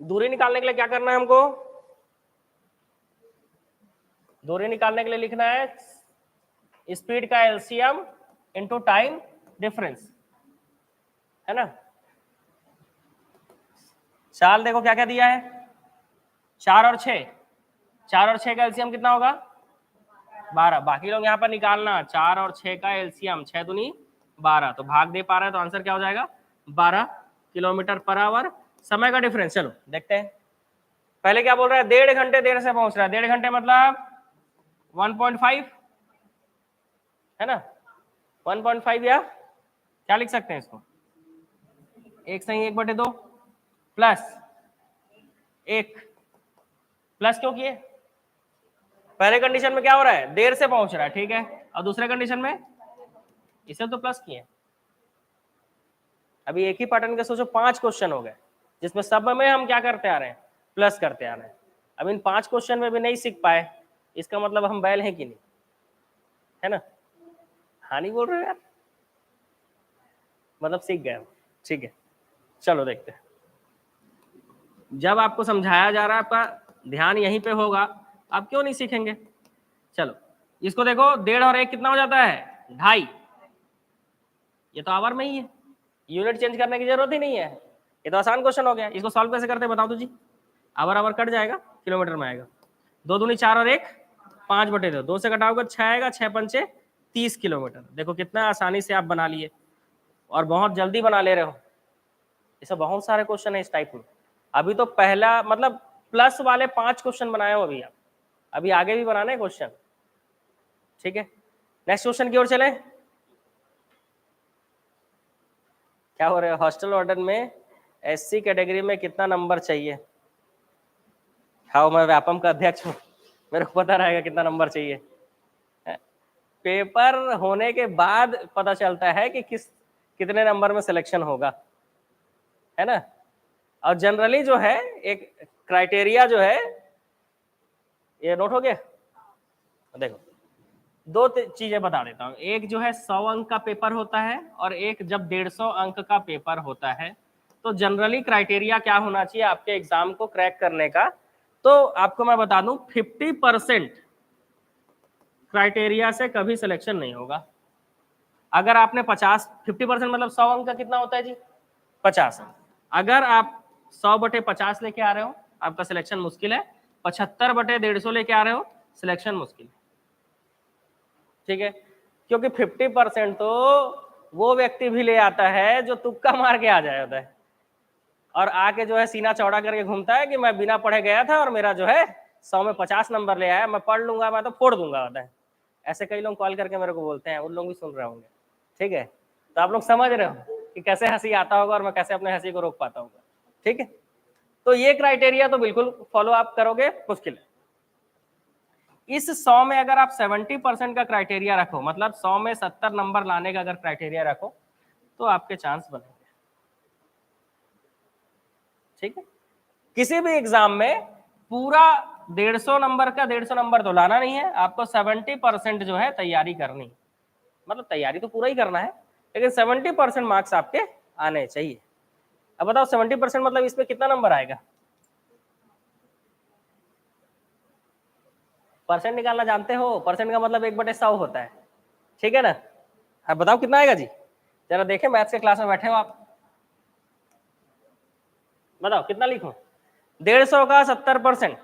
दूरी निकालने के लिए क्या करना है हमको, दूरी निकालने के लिए लिखना है स्पीड का एलसीएम इंटू टाइम डिफरेंस, है ना। चाल देखो क्या क्या दिया है, 4 और 6, 4 और 6 का एलसीएम कितना होगा 12। बाकी लोग यहाँ पर निकालना 4 और 6 का एलसीएम, 6 दूनी 12, तो भाग दे पा रहे हैं तो आंसर क्या हो जाएगा 12 किलोमीटर पर आवर। समय का डिफरेंस चलो देखते हैं। पहले क्या बोल रहा है, 1.5 घंटे देर से पहुंच रहा है, 1.5 घंटे मतलब 1.5, है ना, 1.5, या क्या लिख सकते हैं इसको, 1/1/2 प्लस 1, प्लस क्यों किए, पहले कंडीशन में क्या हो रहा है देर से पहुंच रहा है, ठीक है, और दूसरे कंडीशन में इसे तो प्लस किए। अभी एक ही पैटर्न के सोचो 5 क्वेश्चन हो गए जिसमें सब में हम क्या करते आ रहे हैं प्लस करते आ रहे हैं। अब इन 5 क्वेश्चन में भी नहीं सीख पाए, इसका मतलब हम बैल हैं कि नहीं, है ना, हाँ नहीं बोल रहे यार, मतलब सीख गए हम, ठीक है। चलो देखते हैं, जब आपको समझाया जा रहा है आपका ध्यान यहीं पे होगा, आप क्यों नहीं सीखेंगे। चलो इसको देखो, 1.5 और 1 कितना हो जाता है 2.5, ये तो आवर में ही है, यूनिट चेंज करने की जरूरत ही नहीं है, ये तो आसान क्वेश्चन हो गया। इसको सॉल्व कैसे करते हैं बताओ तो जी, आवर आवर कट जाएगा, किलोमीटर में आएगा, 2 दूनी 4 और 1 5/2, 2 से घटाओगे 6 आएगा, 6 पंचे 30 किलोमीटर। देखो कितना आसानी से आप बना लिए और बहुत जल्दी बना ले रहे हो। ऐसे बहुत सारे क्वेश्चन है इस टाइप में। अभी तो पहला मतलब प्लस वाले 5 क्वेश्चन बनाए हो अभी आप, अभी आगे भी बनाने क्वेश्चन, ठीक है। नेक्स्ट क्वेश्चन की ओर चले। क्या हो रहा है, हॉस्टल वार्डन में एससी कैटेगरी में कितना नंबर चाहिए। हाँ मैं व्यापम का अध्यक्ष हूँ, मेरे को पता रहेगा कितना नंबर चाहिए। पेपर होने के बाद पता चलता है कि कितने नंबर में सिलेक्शन होगा, है ना। और जनरली जो है एक क्राइटेरिया जो है, ये नोट हो गया, देखो 2 चीजें बता देता हूँ। एक जो है 100 अंक का पेपर होता है और एक जब 150 अंक का पेपर होता है। तो जनरली क्राइटेरिया क्या होना चाहिए आपके एग्जाम को क्रैक करने का, तो आपको मैं बता दूं 50% क्राइटेरिया से कभी सिलेक्शन नहीं होगा। अगर आपने 50% मतलब 100 अंक का कितना होता है जी 50, अगर आप 100/50 लेके आ रहे हो आपका सिलेक्शन मुश्किल है, 75/150 लेके आ रहे हो सिलेक्शन मुश्किल है, ठीक है। क्योंकि 50% तो वो व्यक्ति भी ले आता है जो तुक्का मार के आ जाए होता है और आके जो है सीना चौड़ा करके घूमता है कि मैं बिना पढ़े गया था और मेरा जो है 100 में 50 नंबर ले आया, मैं पढ़ लूंगा मैं तो फोड़ दूंगा होता है। ऐसे कई लोग कॉल करके मेरे को बोलते हैं, उन लोग भी सुन रहे होंगे, ठीक है। तो आप लोग समझ रहे हो कि कैसे हंसी आता होगा और मैं कैसे अपने हंसी को रोक पाता हूँ, ठीक है। तो ये क्राइटेरिया तो बिल्कुल फॉलो आप करोगे मुश्किल है। इस 100 में अगर आप 70% का क्राइटेरिया रखो, मतलब 100 में 70 नंबर लाने का अगर क्राइटेरिया रखो तो आपके चांस बनेंगे, ठीक है। किसी भी एग्जाम में पूरा 150 नंबर का 150 नंबर तो लाना नहीं है, आपको 70% जो है तैयारी करनी, मतलब तैयारी तो पूरा ही करना है लेकिन 70% मार्क्स आपके आने चाहिए। अब बताओ 70% मतलब इसमें कितना नंबर आएगा, परसेंट निकालना जानते हो, परसेंट का मतलब 1/100 होता है, ठीक है ना। अब बताओ कितना आएगा जी, जरा देखें मैथ्स के क्लास में बैठे हो आप, बताओ कितना लिखूं। 150 का 70%,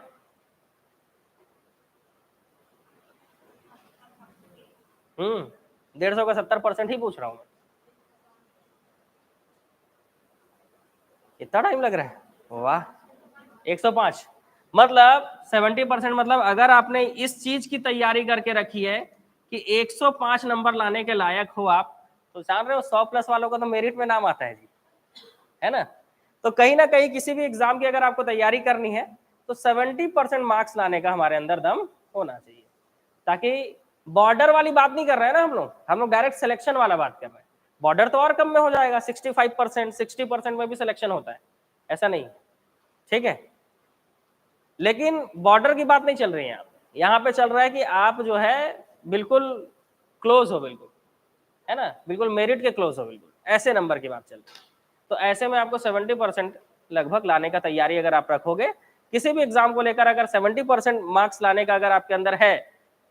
हम्म 150 का 70% ही पूछ रहा हूं मैं, इतना टाइम लग रहा है, वाह। 105 मतलब 70% मतलब अगर आपने इस चीज की तैयारी करके रखी है कि 105 नंबर लाने के लायक हो आप, तो जान रहे हो 100 प्लस वालों का तो मेरिट में नाम आता है जी, है ना। तो कहीं ना कहीं किसी भी एग्जाम की अगर आपको तैयारी करनी है तो 70% मार्क्स लाने का हमारे अंदर दम होना चाहिए, ताकि बॉर्डर वाली बात नहीं कर रहे हैं ना हम लोग डायरेक्ट सिलेक्शन वाला बात कर रहे हैं। बॉर्डर तो और कम में हो जाएगा, 65% 60% में भी सिलेक्शन होता है, ऐसा नहीं, ठीक है। लेकिन बॉर्डर की बात नहीं चल रही है, यहाँ पे चल रहा है कि आप जो है बिल्कुल क्लोज हो, बिल्कुल, है ना, बिल्कुल मेरिट के क्लोज हो, बिल्कुल ऐसे नंबर की बात चल रही है। तो ऐसे में आपको 70% लगभग लाने का तैयारी अगर आप रखोगे किसी भी एग्जाम को लेकर, अगर 70% मार्क्स लाने का अगर आपके अंदर है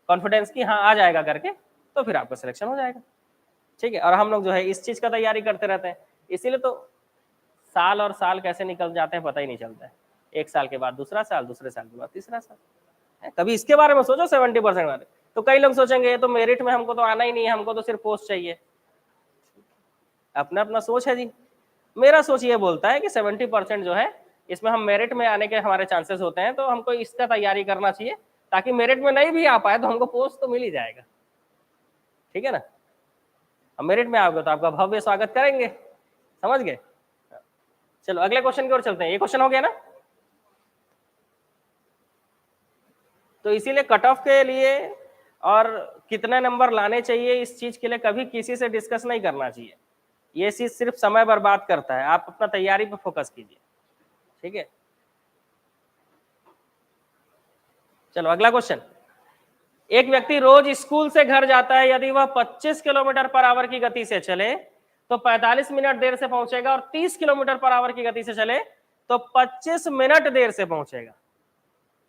कॉन्फिडेंस की हाँ आ जाएगा करके, तो फिर आपका सिलेक्शन हो जाएगा। ठीक है, और हम लोग जो है इस चीज का तैयारी करते रहते हैं, इसीलिए तो साल और साल कैसे निकल जाते हैं पता ही नहीं चलता है। एक साल के बाद दूसरा साल, दूसरे साल के बाद तीसरा साल। कभी इसके बारे में सोचो 70% वाले। तो कई लोग सोचेंगे तो मेरिट में हमको तो आना ही नहीं है, हमको तो सिर्फ पोस्ट चाहिए। अपना अपना सोच है जी। मेरा सोच ये बोलता है कि 70% जो है इसमें हम मेरिट में आने के हमारे चांसेस होते हैं, तो हमको इसका तैयारी करना चाहिए, ताकि मेरिट में नहीं भी आ पाए तो हमको पोस्ट तो मिल ही जाएगा। ठीक है ना, अब मेरिट में आओगे तो आपका भव्य स्वागत करेंगे। समझ गए? चलो अगले क्वेश्चन की ओर चलते हैं। ये क्वेश्चन हो गया ना। तो इसीलिए कट ऑफ के लिए और कितने नंबर लाने चाहिए इस चीज के लिए कभी किसी से डिस्कस नहीं करना चाहिए। ये चीज सिर्फ समय बर्बाद करता है। आप अपना तैयारी पे फोकस कीजिए। ठीक है, चलो अगला क्वेश्चन। एक व्यक्ति रोज स्कूल से घर जाता है, यदि वह 25 किलोमीटर पर आवर की गति से चले तो 45 मिनट देर से पहुंचेगा, और 30 किलोमीटर पर आवर की गति से चले तो 25 मिनट देर से पहुंचेगा।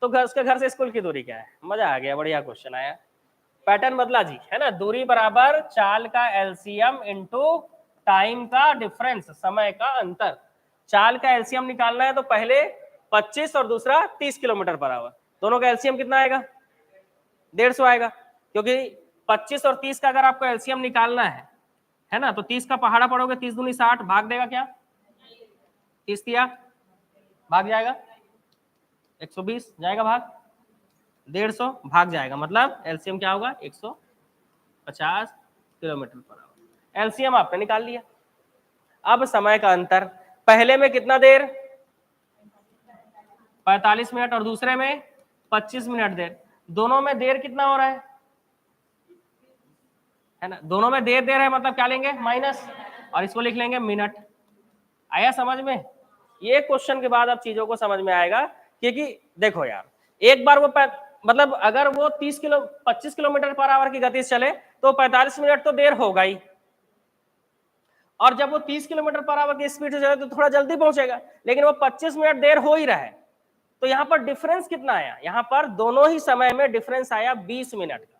तो उसके घर से स्कूल की दूरी क्या है? मजा आ गया, बढ़िया क्वेश्चन आया। पैटर्न बदला जी, है ना। दूरी बराबर चाल का एलसीएम इंटू टाइम का डिफरेंस, समय का अंतर। चाल का एलसीएम निकालना है तो पहले 25 और दूसरा 30 किलोमीटर पर आवर, दोनों का एलसीएम कितना आएगा? 150 आएगा, क्योंकि 25 और 30 का अगर आपको एलसीएम निकालना है ना, तो 30 का पहाड़ा पड़ोगे, 30 दूनी 60, भाग देगा क्या? 30 दिया भाग जाएगा, 120 जाएगा भाग, 150 भाग जाएगा, मतलब एलसीएम क्या होगा? 150 किलोमीटर पर आवर। एलसीएम आपने निकाल लिया। अब समय का अंतर, पहले में कितना देर? 45 मिनट, और दूसरे में 25 मिनट देर। दोनों में देर कितना हो रहा है ना। दोनों में देर है, मतलब क्या लेंगे? माइनस, और इसको लिख लेंगे मिनट। आया समझ में? ये क्वेश्चन के बाद अब चीजों को समझ में आएगा, क्योंकि देखो यार, एक बार वो मतलब अगर वो 25 किलोमीटर पर आवर की गति से चले तो 45 मिनट तो देर होगा ही, और जब वो 30 किलोमीटर पर आवर की स्पीड से चले तो थोड़ा जल्दी पहुंचेगा, लेकिन वो 25 मिनट देर हो ही रहा है। तो यहाँ पर डिफरेंस कितना आया? यहाँ पर दोनों ही समय में डिफरेंस आया 20 मिनट का।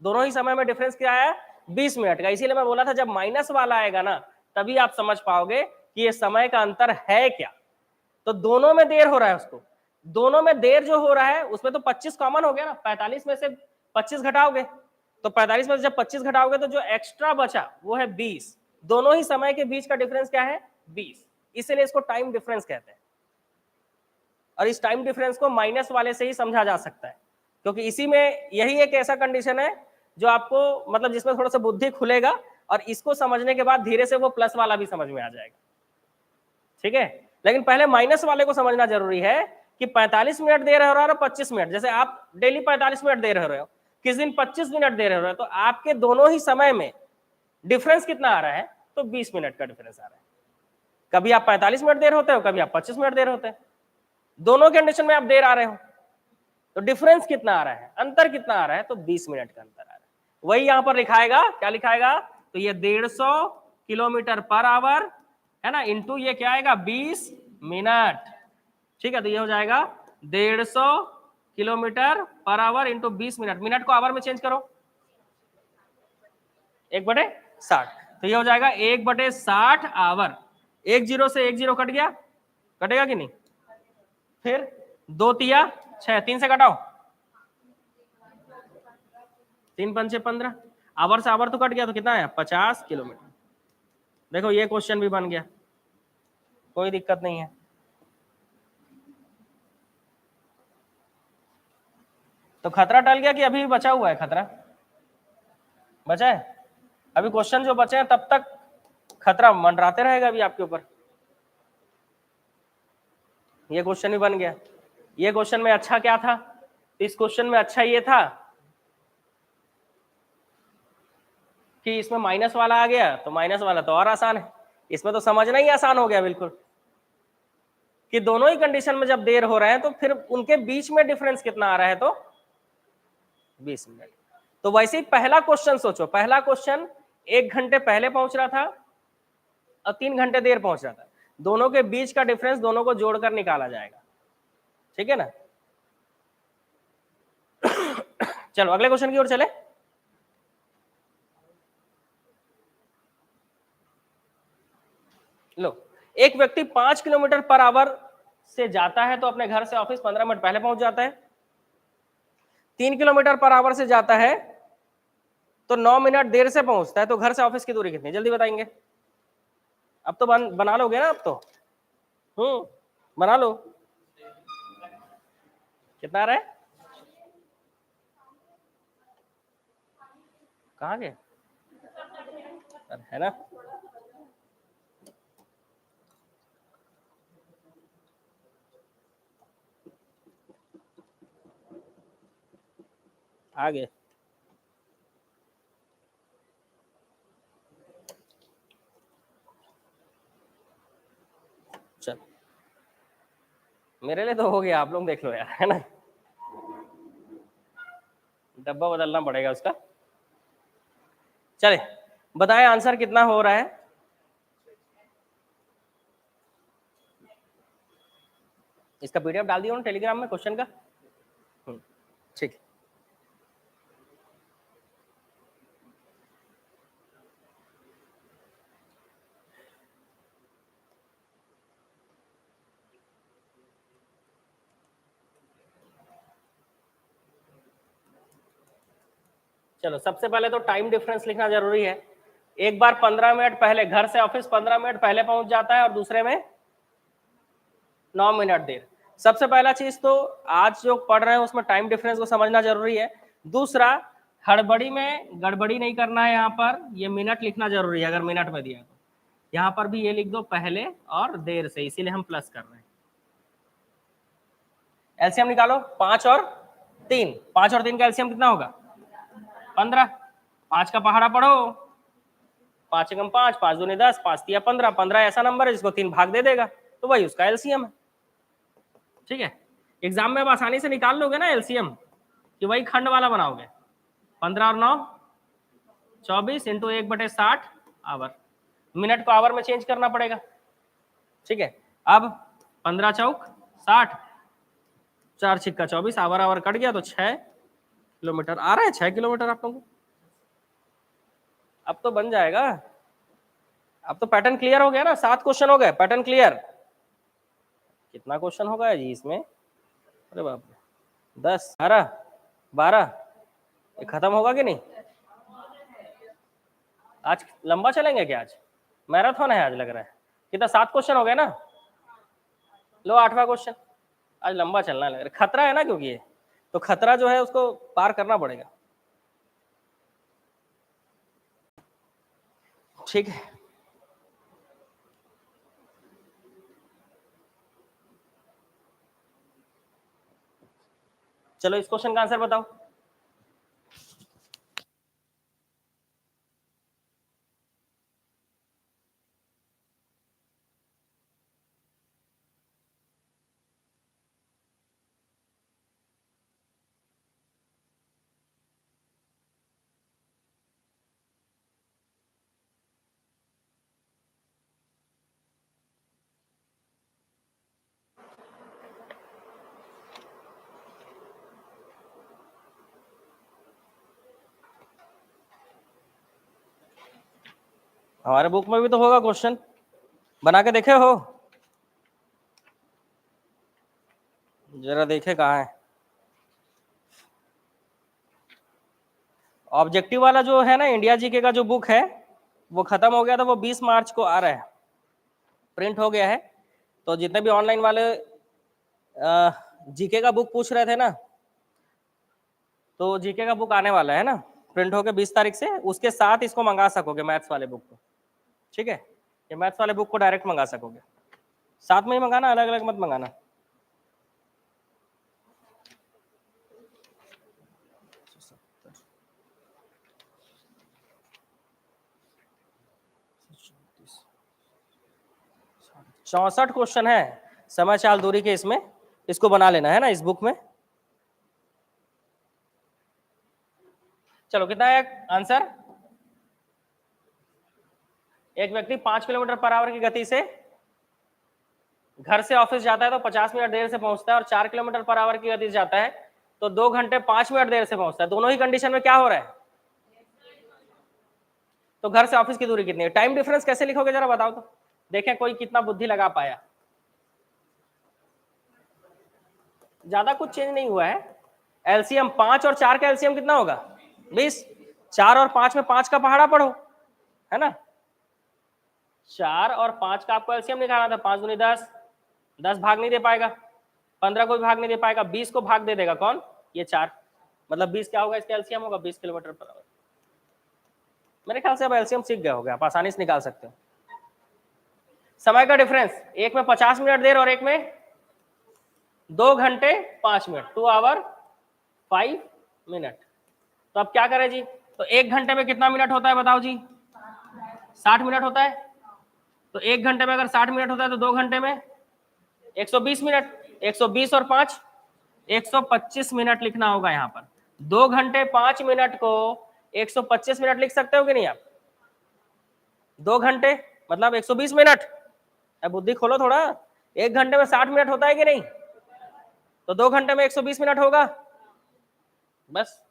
दोनों ही समय में डिफरेंस क्या आया? 20 मिनट का। इसीलिए मैं बोला था जब माइनस वाला आएगा ना, तभी आप समझ पाओगे कि ये समय का अंतर है क्या। तो दोनों में देर हो रहा है, उसको दोनों में देर जो हो रहा है उसमें तो 25 कॉमन हो गया ना। 45 में से 25 घटाओगे तो 45 में से जब 25 घटाओगे तो जो एक्स्ट्रा बचा वो है 20। दोनों ही समय के बीच का डिफरेंस क्या है? 20। इसीलिए इसको टाइम डिफरेंस कहते हैं, और इस टाइम डिफरेंस को माइनस वाले से ही समझा जा सकता है, क्योंकि इसी में यही एक ऐसा कंडीशन है जो आपको मतलब जिसमें थोड़ा सा बुद्धि खुलेगा, और इसको समझने के बाद धीरे से वो प्लस वाला भी समझ में आ जाएगा। ठीक है, लेकिन पहले माइनस वाले को समझना जरूरी है कि 45 मिनट देर हो रहा है और 25 मिनट। जैसे आप डेली 45 मिनट देर हो रहे हो, किस दिन 25 मिनट देर हो रहे हो, तो आपके दोनों ही समय में डिफरेंस कितना आ रहा है? तो 20 मिनट का डिफरेंस आ रहा है। कभी आप 45 मिनट देर होते हो, कभी आप 25 मिनट देर होते हैं, दोनों कंडीशन में आप देर आ रहे हो, तो डिफरेंस कितना आ रहा है? अंतर कितना आ रहा है? तो 20 मिनट का अंतर आ रहा है। वही यहां पर लिखाएगा, क्या लिखाएगा? तो ये 150 किलोमीटर पर आवर है ना, इंटू ये क्या आएगा? 20 मिनट। ठीक है, तो ये हो जाएगा 150 kilometre per hour into 20 minute. Minute को आवर में चेंज करो, 1/60, तो ये हो जाएगा 1/60 आवर। 1 0 से 1 0 कट गया, कटेगा कि नहीं? फिर 2 तिया 6, 3 से घटाओ, 3 5 6 15, आवर से आवर तो कट गया, तो कितना है? 50 किलोमीटर। देखो ये क्वेश्चन भी बन गया, कोई दिक्कत नहीं है। तो खतरा टल गया कि अभी भी बचा हुआ है? खतरा बचा है, अभी क्वेश्चन जो बचे हैं तब तक खतरा मंडराते रहेगा अभी आपके ऊपर। ये क्वेश्चन भी बन गया। ये क्वेश्चन में अच्छा क्या था? इस क्वेश्चन में अच्छा ये था कि इसमें माइनस वाला आ गया, तो माइनस वाला तो और आसान है। इसमें तो समझना ही आसान हो गया बिल्कुल, कि दोनों ही कंडीशन में जब देर हो रहे हैं तो फिर उनके बीच में डिफरेंस कितना आ रहा है? तो 20 मिनट। तो वैसे ही पहला क्वेश्चन सोचो, पहला क्वेश्चन 1 घंटे पहले पहुंच रहा था और 3 घंटे देर पहुंच रहा था, दोनों के बीच का डिफरेंस दोनों को जोड़कर निकाला जाएगा। ठीक है ना। चलो अगले क्वेश्चन की ओर चले। लो, एक व्यक्ति 5 किलोमीटर पर आवर से जाता है तो अपने घर से ऑफिस 15 मिनट पहले पहुंच जाता है। 3 किलोमीटर पर आवर से जाता है तो 9 मिनट देर से पहुंचता है, तो घर से ऑफिस की दूरी कितनी? जल्दी बताएंगे। अब तो बना लोगे ना? अब तो बना लो। कितना आ रहा है? कहाँ गए? है ना? आगे चल, मेरे लिए तो हो गया, आप लोग देख लो यार, है ना? डब्बा बदलना पड़ेगा उसका। चले बताएं आंसर कितना हो रहा है। इसका पीडीएफ डाल दिया टेलीग्राम में क्वेश्चन का। ठीक, चलो सबसे पहले तो टाइम डिफरेंस लिखना जरूरी है। एक बार 15 मिनट पहले, घर से ऑफिस 15 मिनट पहले पहुंच जाता है और दूसरे में 9 मिनट देर। सबसे पहला चीज तो आज जो पढ़ रहे हैं उसमें टाइम डिफरेंस को समझना जरूरी है। दूसरा, हड़बड़ी में गड़बड़ी नहीं करना है। यहाँ पर ये मिनट लिखना जरूरी है, अगर मिनट में दिया तो यहाँ पर भी ये लिख दो पहले और देर से, इसीलिए हम प्लस कर रहे हैं। एलसीएम निकालो, 5 और 3, 5 और 3 का एलसीएम कितना होगा? 15। 5 का पहाड़ा पढ़ो, 5 एकम 5, 5 दूनी 10, 5 तिया 15। 15 ऐसा नंबर है जिसको 3 भाग दे देगा, तो वही उसका एलसीएम है। ठीक है, एग्जाम में आप आसानी से निकाल लोगे ना एलसीएम, कि वही खंड वाला बनाओगे। 15 और 9 24 इंटू 1/60 आवर। मिनट को आवर में चेंज करना पड़ेगा। ठीक है, अब 15 चौक 60, 4 छिक्का 24, आवर आवर कट गया तो 6 किलोमीटर आ रहा है। 6 किलोमीटर आप लोगों को अब तो बन जाएगा। अब तो पैटर्न क्लियर हो गया ना, 7 क्वेश्चन हो गए, पैटर्न क्लियर। कितना क्वेश्चन होगा जी इसमें? अरे बाप रे, 10 11 12, ये खत्म होगा कि नहीं? आज लंबा चलेंगे क्या? आज मैराथन है आज लग रहा है। कितना? 7 क्वेश्चन हो गए ना। लो 8वां क्वेश्चन, आज लंबा चलना लग रहा है। खतरा है ना, क्योंकि ये तो खतरा जो है उसको पार करना पड़ेगा। ठीक है, चलो इस क्वेश्चन का आंसर बताओ। हमारे बुक में भी तो होगा क्वेश्चन, बना के देखे हो? जरा देखे कहाँ है। ऑब्जेक्टिव वाला जो है ना, इंडिया जीके का जो बुक है वो खत्म हो गया था, वो 20 मार्च को आ रहा है, प्रिंट हो गया है। तो जितने भी ऑनलाइन वाले जीके का बुक पूछ रहे थे ना, तो जीके का बुक आने वाला है ना, प्रिंट होके 20 तारीख से। उसके साथ इसको मंगा सकोगे, मैथ्स वाले बुक को। ठीक है, ये मैथ्स वाले बुक को डायरेक्ट मंगा सकोगे, साथ में ही मंगाना, अलग अलग मत मंगाना। चौसठ क्वेश्चन है समय चाल दूरी के, इसमें इसको बना लेना है ना इस बुक में। चलो कितना है आंसर? एक व्यक्ति 5 किलोमीटर पर आवर की गति से घर से ऑफिस जाता है तो 50 मिनट देर से पहुंचता है, और 4 किलोमीटर पर आवर की गति से जाता है तो 2 घंटे 5 मिनट देर से पहुंचता है। दोनों ही कंडीशन में क्या हो रहा है? तो घर से ऑफिस की दूरी कितनी है? टाइम डिफरेंस कैसे लिखोगे जरा बताओ तो। देखें कोई कितना बुद्धि लगा पाया। ज्यादा कुछ चेंज नहीं हुआ है। एलसीएम 5 और 4 का एलसीएम कितना होगा 20। 4 और 5 में 5 का पहाड़ा पढ़ो, है ना। 4 और 5 का आपको एलसीएम निकालना था। 5 दूनी 10, 10 भाग नहीं दे पाएगा, 15 को भी भाग नहीं दे पाएगा, 20 को भाग दे देगा कौन, ये 4। मतलब 20 क्या होगा, इसका एलसीएम होगा 20 किलोमीटर पर आवर। मेरे ख्याल से अब एलसीएम सीख गए होगे, आप आसानी से निकाल सकते हो। समय का डिफरेंस, एक में 50 मिनट देर और एक में 2 घंटे 5 मिनट, 2 आवर 5 मिनट। तो अब क्या करें जी, तो 1 घंटे में कितना मिनट होता है बताओ जी, 60 मिनट होता है। तो 1 घंटे में अगर 60 मिनट होता है तो 2 घंटे में 120 मिनट। 120 और 5 125 मिनट लिखना होगा यहाँ पर। 2 घंटे 5 मिनट को 125 मिनट लिख सकते हो कि नहीं आप। 2 घंटे मतलब 120 मिनट। अब बुद्धि खोलो थोड़ा, 1 घंटे में 60 मिनट होता है कि नहीं, तो 2 घंटे में 120 मिनट होगा, बस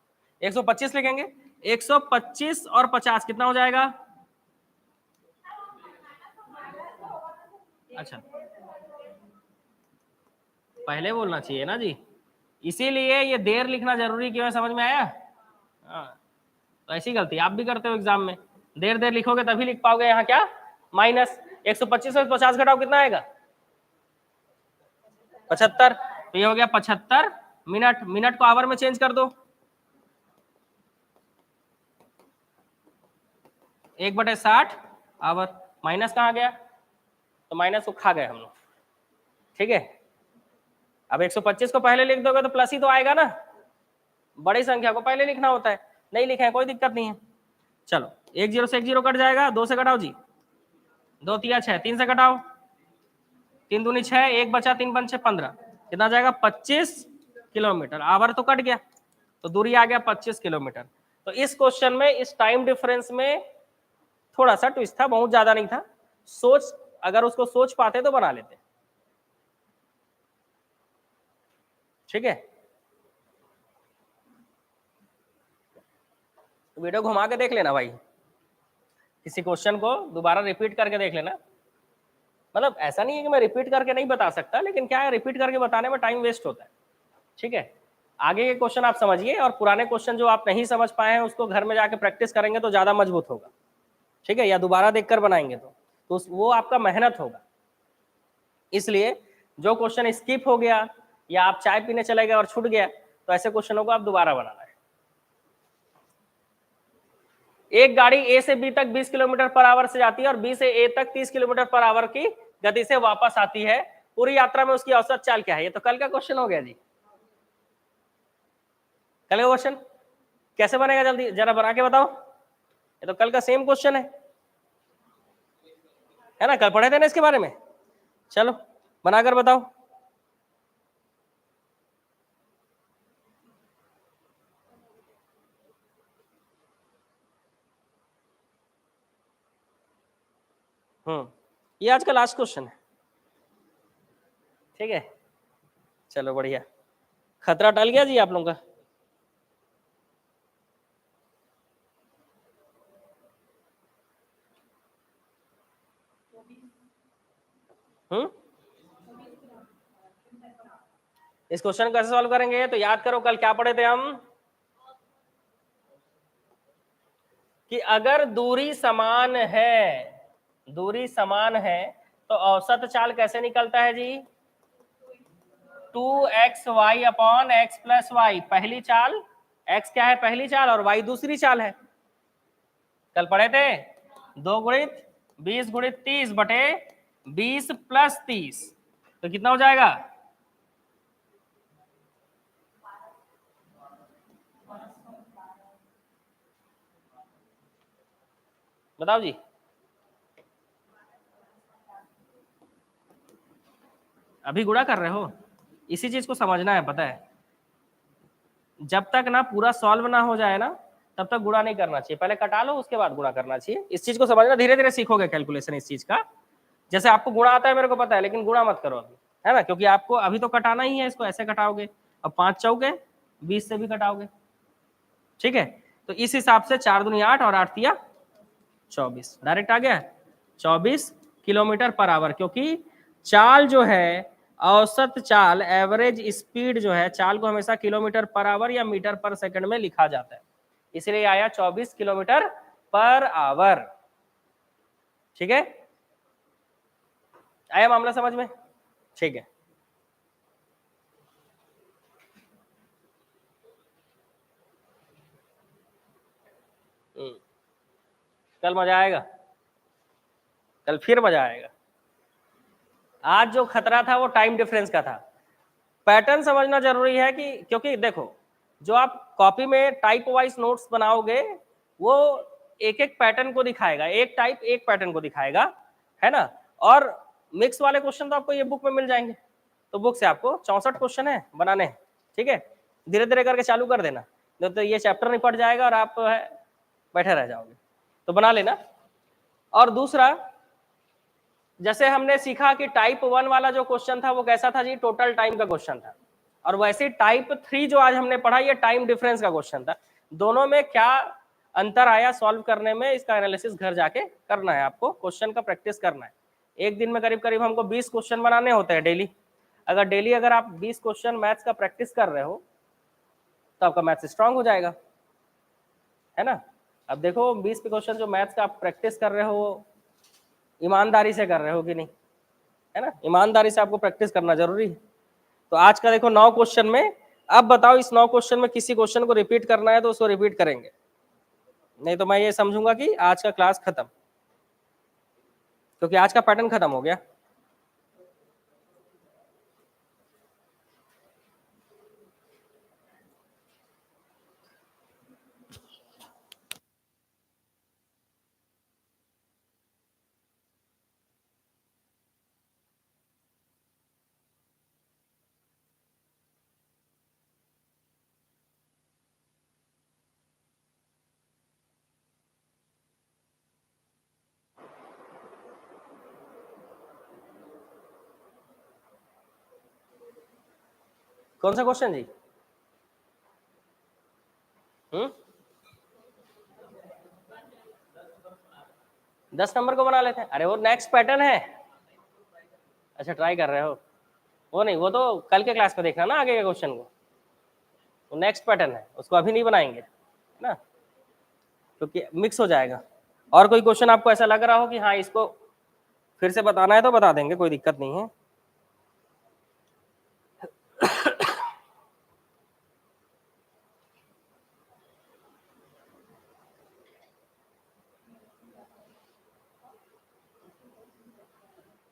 125 लिखेंगे। 125 और 50 कितना हो जाएगा, अच्छा पहले बोलना चाहिए ना जी, इसीलिए ये देर लिखना जरूरी क्यों है, समझ में आया। हाँ, तो ऐसी गलती आप भी करते हो एग्जाम में, देर देर लिखोगे तभी लिख पाओगे। यहाँ क्या माइनस 125 और 50 घटाओ कितना आएगा 75। तो ये हो गया 75 मिनट। मिनट को आवर में चेंज कर दो, 1/60 आवर। माइनस कहाँ गया, तो माइनस को खा गए हम लोग, ठीक है। अब 125 को पहले लिख दोगे तो प्लस ही तो आएगा ना, बड़ी संख्या को पहले लिखना होता है। नहीं लिखे हैं कोई दिक्कत नहीं है। चलो 1 0 से 1 0 कट जाएगा, 2 से घटाओ जी, 2 3 6, 3 से घटाओ, 3 दूनी 6, 1 बचा, 3 5 6 15, कितना जाएगा 25 किलोमीटर। आवर तो कट गया, तो दूरी आ गया 25 किलोमीटर। तो इस क्वेश्चन में इस टाइम डिफरेंस में थोड़ा सा ट्विस्ट था, बहुत ज्यादा नहीं था। सोच, अगर उसको सोच पाते तो बना लेते, ठीक है। वीडियो घुमा के देख लेना भाई, किसी क्वेश्चन को दोबारा रिपीट करके देख लेना। मतलब ऐसा नहीं है कि मैं रिपीट करके नहीं बता सकता, लेकिन क्या है रिपीट करके बताने में टाइम वेस्ट होता है, ठीक है। आगे के क्वेश्चन आप समझिए, और पुराने क्वेश्चन जो आप नहीं समझ पाए हैं उसको घर में जाके प्रैक्टिस करेंगे तो ज्यादा मजबूत होगा, ठीक है। या दोबारा देखकर बनाएंगे तो वो आपका मेहनत होगा। इसलिए जो क्वेश्चन स्किप हो गया या आप चाय पीने चले गए और छूट गया, तो ऐसे क्वेश्चनों को आप दोबारा बनाना है। एक गाड़ी ए से बी तक 20 किलोमीटर पर आवर से जाती है और बी से ए तक 30 किलोमीटर पर आवर की गति से वापस आती है। पूरी यात्रा में उसकी औसत चाल क्या है। ये तो कल का क्वेश्चन हो गया जी, कल का क्वेश्चन कैसे बनेगा, जल्दी जरा बना के बताओ। ये तो कल का सेम क्वेश्चन है ना, कल पढ़े थे ना इसके बारे में। चलो बनाकर बताओ। ये आज का लास्ट क्वेश्चन है, ठीक है। चलो बढ़िया, खतरा टल गया जी आप लोगों का। इस क्वेश्चन को कैसे सॉल्व करेंगे, तो याद करो कल क्या पढ़े थे हम, कि अगर दूरी समान है, दूरी समान है तो औसत चाल कैसे निकलता है जी, 2xy upon x plus y. पहली चाल x क्या है, पहली चाल, और y दूसरी चाल है। कल पढ़े थे 2 गुणित 20 गुणित 30 बटे 20 प्लस 30, तो कितना हो जाएगा, बताओ जी। अभी गुणा कर रहे हो, इसी चीज को समझना है, पता है। जब तक ना पूरा सॉल्व ना हो जाए ना, तब तक गुणा नहीं करना चाहिए, पहले कटा लो उसके बाद गुणा करना चाहिए। इस चीज को समझना, धीरे धीरे सीखोगे कैलकुलेशन इस चीज का। जैसे आपको गुणा आता है मेरे को पता है, लेकिन गुणा मत करो अभी, है ना, क्योंकि आपको अभी तो कटाना ही है इसको, ऐसे कटाओगे। अब 5 चौके 20 से भी कटाओगे, ठीक है। तो इस हिसाब से 4 दूनी 8 और 8 तिया 24, डायरेक्ट आ गया 24 किलोमीटर पर आवर, क्योंकि चाल जो है, औसत चाल, एवरेज स्पीड जो है, चाल को हमेशा किलोमीटर पर आवर या मीटर पर सेकंड में लिखा जाता है, इसलिए आया 24 किलोमीटर पर आवर। ठीक है, आया मामला समझ में? ठीक है, कल मजा आएगा, कल फिर मजा आएगा। आज जो खतरा था वो टाइम डिफरेंस का था। पैटर्न समझना जरूरी है कि, क्योंकि देखो, जो आप कॉपी में टाइप वाइज नोट्स बनाओगे वो एक एक पैटर्न को दिखाएगा, एक टाइप एक पैटर्न को दिखाएगा, है ना। और मिक्स वाले क्वेश्चन तो आपको ये बुक में मिल जाएंगे, तो बुक से आपको 64 क्वेश्चन है बनाने हैं। ठीक है, धीरे धीरे करके चालू कर देना, नहीं तो ये चैप्टर निपट जाएगा और आप बैठे रह जाओगे, तो बना लेना। और दूसरा, जैसे हमने सीखा कि टाइप 1 वाला जो क्वेश्चन था वो कैसा था जी, टोटल टाइम का क्वेश्चन था, और वैसे टाइप 3 जो आज हमने पढ़ा ये टाइम डिफरेंस का क्वेश्चन था। दोनों में क्या अंतर आया सॉल्व करने में, इसका एनालिसिस घर जाके करना है आपको, क्वेश्चन का प्रैक्टिस करना है। एक दिन में करीब करीब हमको 20 क्वेश्चन बनाने होते हैं डेली। अगर डेली अगर आप 20 क्वेश्चन मैथ्स का प्रैक्टिस कर रहे हो तो आपका मैथ्स स्ट्रांग हो जाएगा, है ना। अब देखो 20 क्वेश्चन जो मैथ्स का आप प्रैक्टिस कर रहे हो ईमानदारी से कर रहे हो कि नहीं, है ना। ईमानदारी से आपको प्रैक्टिस करना जरूरी है। तो आज का देखो 9 क्वेश्चन में, अब बताओ इस 9 क्वेश्चन में किसी क्वेश्चन को रिपीट करना है तो उसको रिपीट करेंगे, नहीं तो मैं ये समझूंगा कि आज का क्लास खत्म, क्योंकि आज का पैटर्न खत्म हो गया। कौन सा क्वेश्चन जी? 10 नंबर को बना लेते हैं। अरे वो नेक्स्ट पैटर्न है। अच्छा ट्राई कर रहे हो, वो नहीं, वो तो कल के क्लास में देखना ना आगे के क्वेश्चन को, वो नेक्स्ट पैटर्न है, उसको अभी नहीं बनाएंगे, है ना, क्योंकि मिक्स हो जाएगा। और कोई क्वेश्चन आपको ऐसा लग रहा हो कि हाँ इसको फिर से बताना है तो बता देंगे, कोई दिक्कत नहीं है।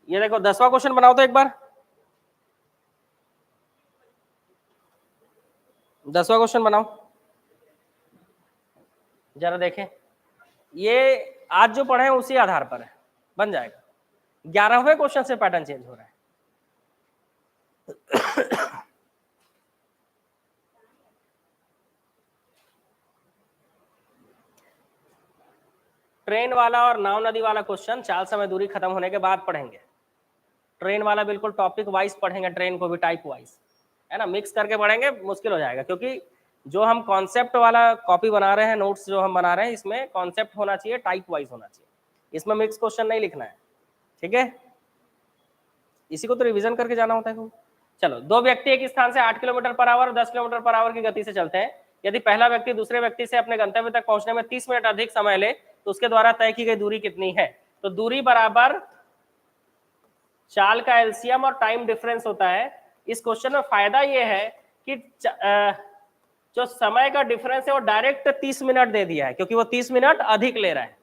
ये देखो 10वां क्वेश्चन बनाओ तो एक बार, 10वां क्वेश्चन बनाओ जरा देखें। ये आज जो पढ़े हैं उसी आधार पर है, बन जाएगा। 11वें क्वेश्चन से पैटर्न चेंज हो रहा है। ट्रेन वाला और नाव नदी वाला क्वेश्चन चाल समय दूरी खत्म होने के बाद पढ़ेंगे। ट्रेन वाला बिल्कुल टॉपिक वाइज पढ़ेंगे, ट्रेन को भी टाइप वाइज, है ना। मिक्स करके पढ़ेंगे मुश्किल हो जाएगा, क्योंकि जो हम कॉन्सेप्ट वाला कॉपी बना रहे हैं, नोट्स जो हम बना रहे हैं, इसमें कॉन्सेप्ट होना चाहिए, टाइप वाइज होना चाहिए, इसमें मिक्स क्वेश्चन नहीं लिखना है। ठीक है, इसी को तो रिवीजन करके जाना होता है। चलो, दो व्यक्ति एक स्थान से 8 किलोमीटर पर आवर और 10 किलोमीटर पर आवर की गति से चलते हैं। यदि पहला व्यक्ति दूसरे व्यक्ति से अपने गंतव्य तक पहुंचने में 30 मिनट अधिक समय ले तो उसके द्वारा तय की गई दूरी कितनी है। तो दूरी बराबर चाल का एलसीएम और टाइम डिफरेंस होता है। इस क्वेश्चन में फायदा ये है कि जो समय का डिफरेंस है वो डायरेक्ट 30 मिनट दे दिया है, क्योंकि वो 30 मिनट अधिक ले रहा है।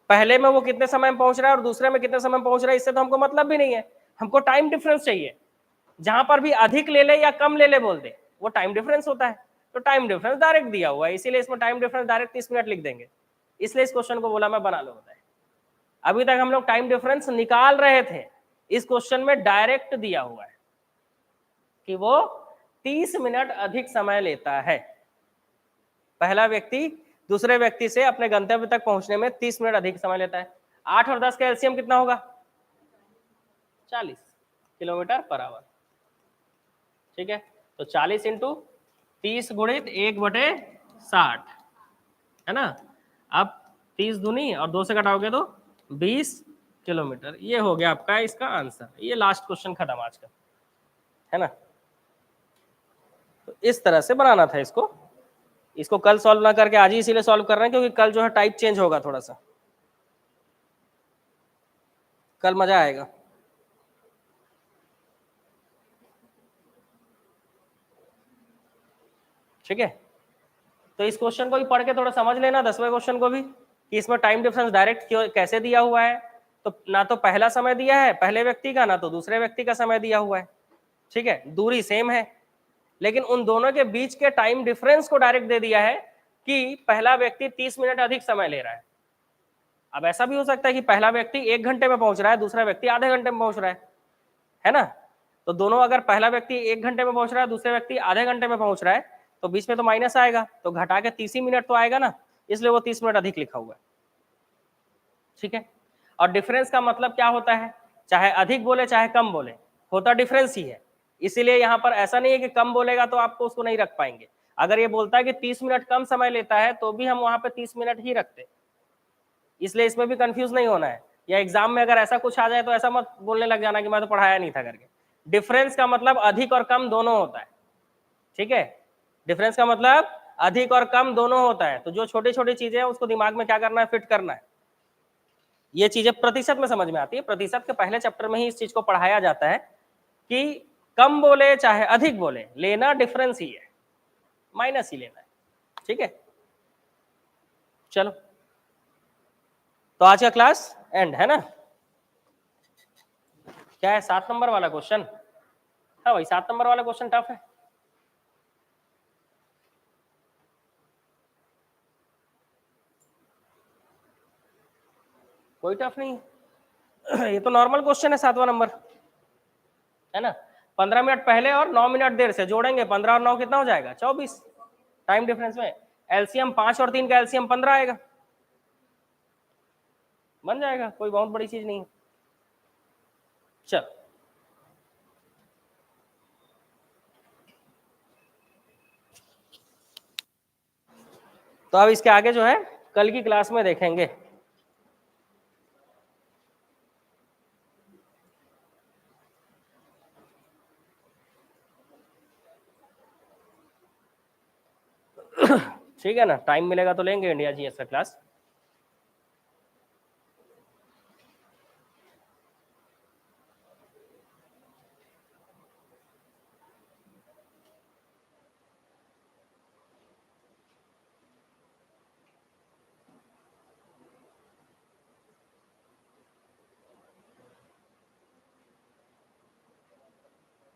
पहले में वो कितने समय में पहुंच रहा है और दूसरे में कितने समय में पहुंच रहा है, इससे तो हमको मतलब भी नहीं है, हमको टाइम डिफरेंस चाहिए। जहां पर भी अधिक ले ले या कम ले ले बोल दे, वो टाइम डिफरेंस होता है। तो टाइम डिफरेंस डायरेक्ट दिया हुआ है, इसीलिए इसमें टाइम डिफरेंस डायरेक्ट 30 मिनट लिख देंगे, इसलिए इस क्वेश्चन को बोला मैं बना लो होता है। अभी तक हम लोग टाइम डिफरेंस निकाल रहे थे, इस क्वेश्चन में डायरेक्ट दिया हुआ है कि वो 30 मिनट अधिक समय लेता है। पहला व्यक्ति दूसरे व्यक्ति से अपने गंतव्य तक पहुंचने में 30 मिनट अधिक समय लेता है। 8 और 10 का एलसीएम कितना होगा? 40 किलोमीटर पर आवर। ठीक है, तो 40 इंटू 30 गुणित 1/60, है ना। अब 30 दूनी और 2 से घटाओगे तो 20 किलोमीटर। ये हो गया आपका इसका आंसर। ये लास्ट क्वेश्चन खत्म आज का, है ना। तो इस तरह से बनाना था इसको। इसको कल सॉल्व ना करके आज ही इसीलिए सॉल्व कर रहे हैं क्योंकि कल जो है टाइप चेंज होगा थोड़ा सा, कल मजा आएगा। ठीक है, तो इस क्वेश्चन को भी पढ़ के थोड़ा समझ लेना, 10वें क्वेश्चन को भी, कि इसमें टाइम डिफरेंस डायरेक्ट क्यों कैसे दिया हुआ है। तो ना तो पहला समय दिया है पहले व्यक्ति का, ना तो दूसरे व्यक्ति का समय दिया हुआ है। ठीक है, दूरी सेम है, लेकिन उन दोनों के बीच के टाइम डिफरेंस को डायरेक्ट दे दिया है कि पहला व्यक्ति 30 मिनट अधिक समय ले रहा है। अब ऐसा भी हो सकता है कि पहला व्यक्ति 1 घंटे में पहुंच रहा है, दूसरा व्यक्ति आधे घंटे में पहुंच रहा है ना। तो दोनों, अगर पहला व्यक्ति 1 घंटे में पहुंच रहा है, दूसरे व्यक्ति आधे घंटे में पहुंच रहा है, तो बीच में तो माइनस आएगा, तो घटा के 30 ही मिनट तो आएगा ना, इसलिए वो 30 मिनट अधिक लिखा हुआ है। ठीक है, और डिफरेंस का मतलब क्या होता है, चाहे अधिक बोले चाहे कम बोले, होता डिफरेंस ही है। इसीलिए यहाँ पर ऐसा नहीं है कि कम बोलेगा तो आपको उसको नहीं रख पाएंगे। अगर ये बोलता है कि 30 मिनट कम समय लेता है तो भी हम वहां पे 30 मिनट ही रखते। इसलिए इसमें भी कंफ्यूज नहीं होना है, या एग्जाम में अगर ऐसा कुछ आ जाए तो ऐसा मत बोलने लग जाना कि मैं तो पढ़ाया नहीं था करके। डिफरेंस का मतलब अधिक और कम दोनों होता है। ठीक है, डिफरेंस का मतलब अधिक और कम दोनों होता है। तो जो छोटी छोटी चीजें हैं उसको दिमाग में क्या करना है, फिट करना है। ये चीजें प्रतिशत में समझ में आती है, प्रतिशत के पहले चैप्टर में ही इस चीज को पढ़ाया जाता है कि कम बोले चाहे अधिक बोले, लेना डिफरेंस ही है, माइनस ही लेना है। ठीक है, चलो, तो आज का क्लास एंड है ना। क्या है, 7 नंबर वाला क्वेश्चन। हाँ भाई, 7 नंबर वाला क्वेश्चन टफ है। कोई टफ नहीं है। ये तो नॉर्मल क्वेश्चन है 7वां नंबर, है ना। 15 मिनट पहले और 9 मिनट देर से जोड़ेंगे, 15 और 9 कितना हो जाएगा, 24। टाइम डिफरेंस में एलसीएम 5 और 3 का एलसीएम 15 आएगा, बन जाएगा, कोई बहुत बड़ी चीज नहीं। चल, तो अब इसके आगे जो है कल की क्लास में देखेंगे। ठीक है ना, टाइम मिलेगा तो लेंगे इंडिया जीएस का क्लास।